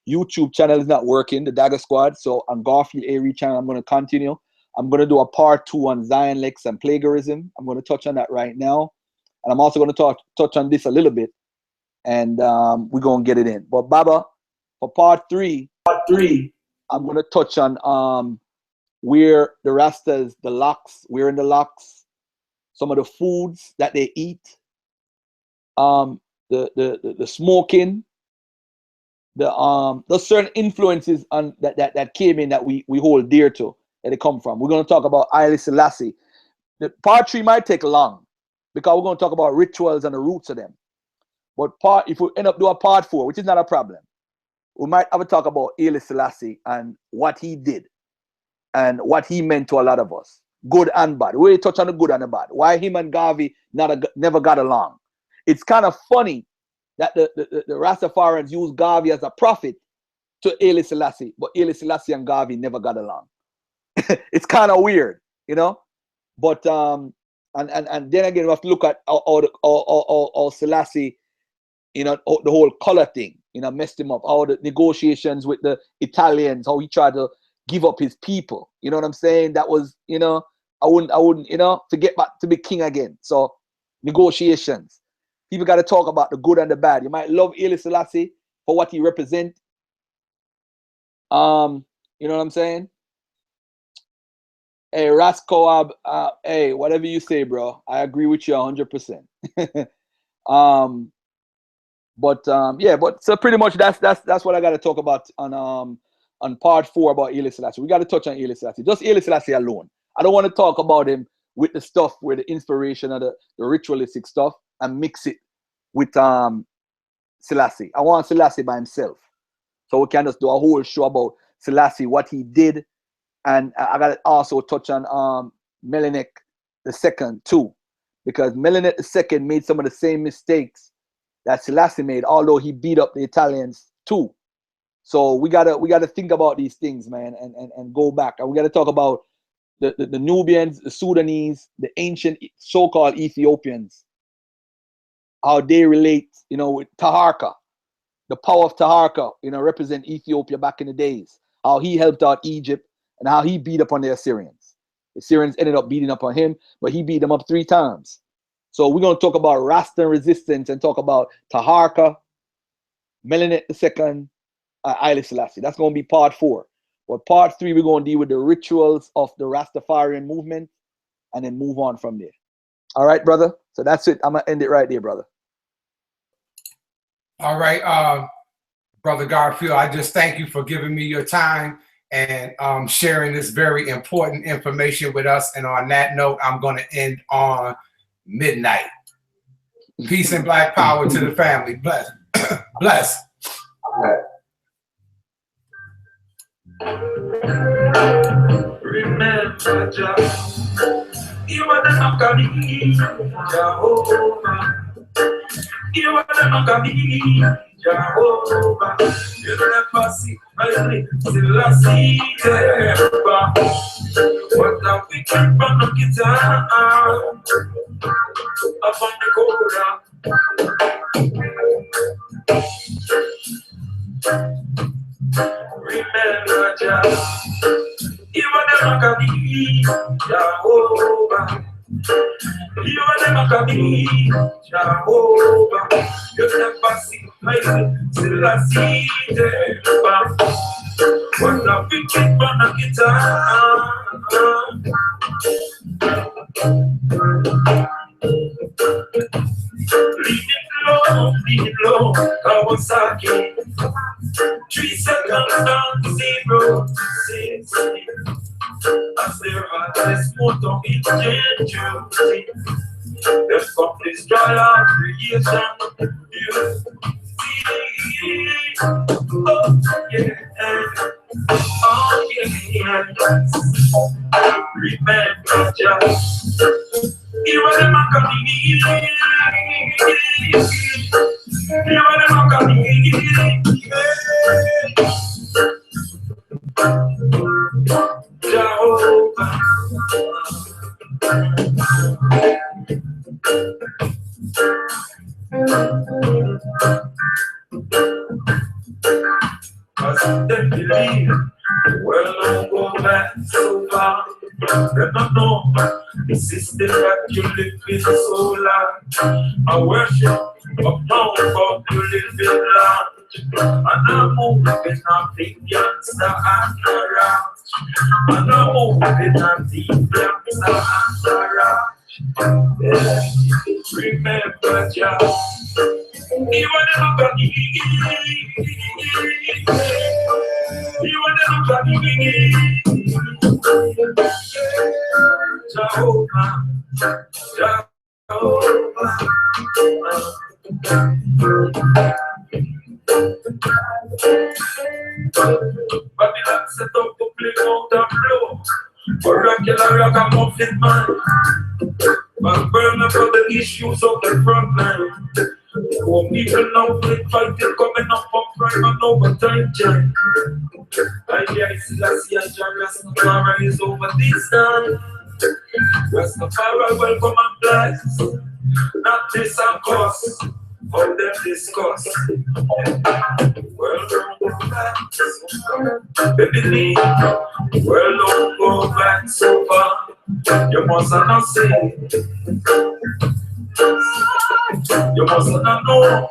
Speaker 3: YouTube channel is not working, the Dagger Squad. So on Garfield A. Reed channel, I'm gonna continue. I'm going to do a part 2 on Zion Lex and plagiarism. I'm going to touch on that right now. And I'm also going to touch on this a little bit. And we're going to get it in. But Baba, for part 3, I'm going to touch on where the Rastas, the locks, we're in the locks, some of the foods that they eat, the smoking, there's certain influences on that came in that we hold dear to. That they come from. We're going to talk about Haile Selassie. The part 3 might take long because we're going to talk about rituals and the roots of them. But if we end up doing a part 4, which is not a problem, we might have a talk about Haile Selassie and what he did and what he meant to a lot of us, good and bad. We touch on the good and the bad. Why him and Garvey never got along. It's kind of funny that the Rastafarians use Garvey as a prophet to Haile Selassie, but Haile Selassie and Garvey never got along. It's kind of weird, you know, but and then again we have to look at how Selassie, you know, the whole color thing, you know, messed him up. All the negotiations with the Italians, how he tried to give up his people. You know what I'm saying? That was, you know, I wouldn't, you know, to get back to be king again. So negotiations. People got to talk about the good and the bad. You might love Haile Selassie for what he represent. You know what I'm saying? Hey, Raskoab, hey, whatever you say, bro. I agree with you 100%. Yeah, but so pretty much that's what I got to talk about on part 4 about Haile Selassie. We got to touch on Haile Selassie, just Haile Selassie alone. I don't want to talk about him with the stuff where the inspiration of the ritualistic stuff and mix it with Selassie. I want Selassie by himself, so we can just do a whole show about Selassie, what he did. And I got to also touch on Melinek II too, because Melinek II made some of the same mistakes that Selassie made, although he beat up the Italians too. So we gotta think about these things, man, and go back. And we gotta talk about the Nubians, the Sudanese, the ancient so-called Ethiopians, how they relate, you know, with Taharka. the power of Taharka, you know, represent Ethiopia back in the days, how he helped out Egypt and how he beat up on the Assyrians. The Assyrians ended up beating up on him, but he beat them up 3 times. So we're going to talk about Rasta resistance and talk about Taharka, Melanet II, Haile Selassie. That's going to be part 4. But part 3, we're going to deal with the rituals of the Rastafarian movement and then move on from there. All right, brother? So that's it. I'm going to end it right there, brother.
Speaker 2: All right, Brother Garfield, I just thank you for giving me your time and sharing this very important information with us. And on that note, I'm going to end on midnight. Peace and black power to the family. Bless. Bless.
Speaker 1: Remember, just you are the Makani, Jehovah. You are the Makani, Jehovah. You never see my still I see Jehovah. What a wicked man of guitar upon the Cobra. Remember, just you are the Makani, Jehovah. You are the Makani, Jehovah. You never see my still I see Jehovah. What a wicked man of guitar. Leave it low, Kawasaki. 3 seconds down to 0 to 60. As they run this motor in danger. Let's come this dry out creation. You see, oh yeah, oh yeah. Remember just, you are the Makani. You are the Makani. Jehovah. Cause they believe the world don't go back so far. They don't know the system that you live in so long. I worship of no God you live in land. And I'm moving on big youngster and around. And I'm moving on deep youngster and around. Yeah. Remember just you are the Makani. You are the Makani. Jehovah, Jehovah. Babylon set up to play out and blow. Oracular ragamuffin man. But burn up all the issues of the front line. Oh, people now play fight it coming up from prime and overtime time. I see Rastafari is over this time. Rastafari welcome and bless. Not this and cost. All them discuss. World don't go back so far. Baby, world don't go back so far. You must not say. You must not know.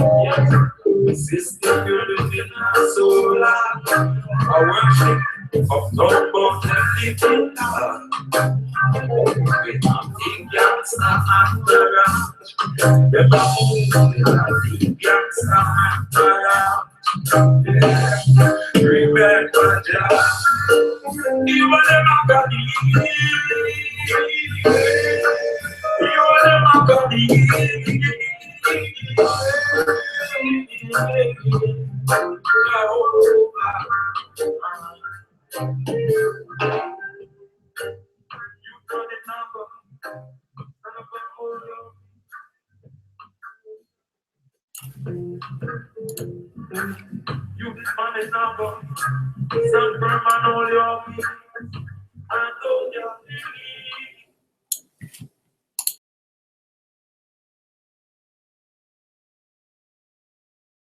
Speaker 1: Yeah. System you live in a soul. I worship of no both living. Big gangsta and around. Them a move big gangsta and around. Remember just you are the Makani. You are the Makani. You this man is number. Stand firm and hold your feet.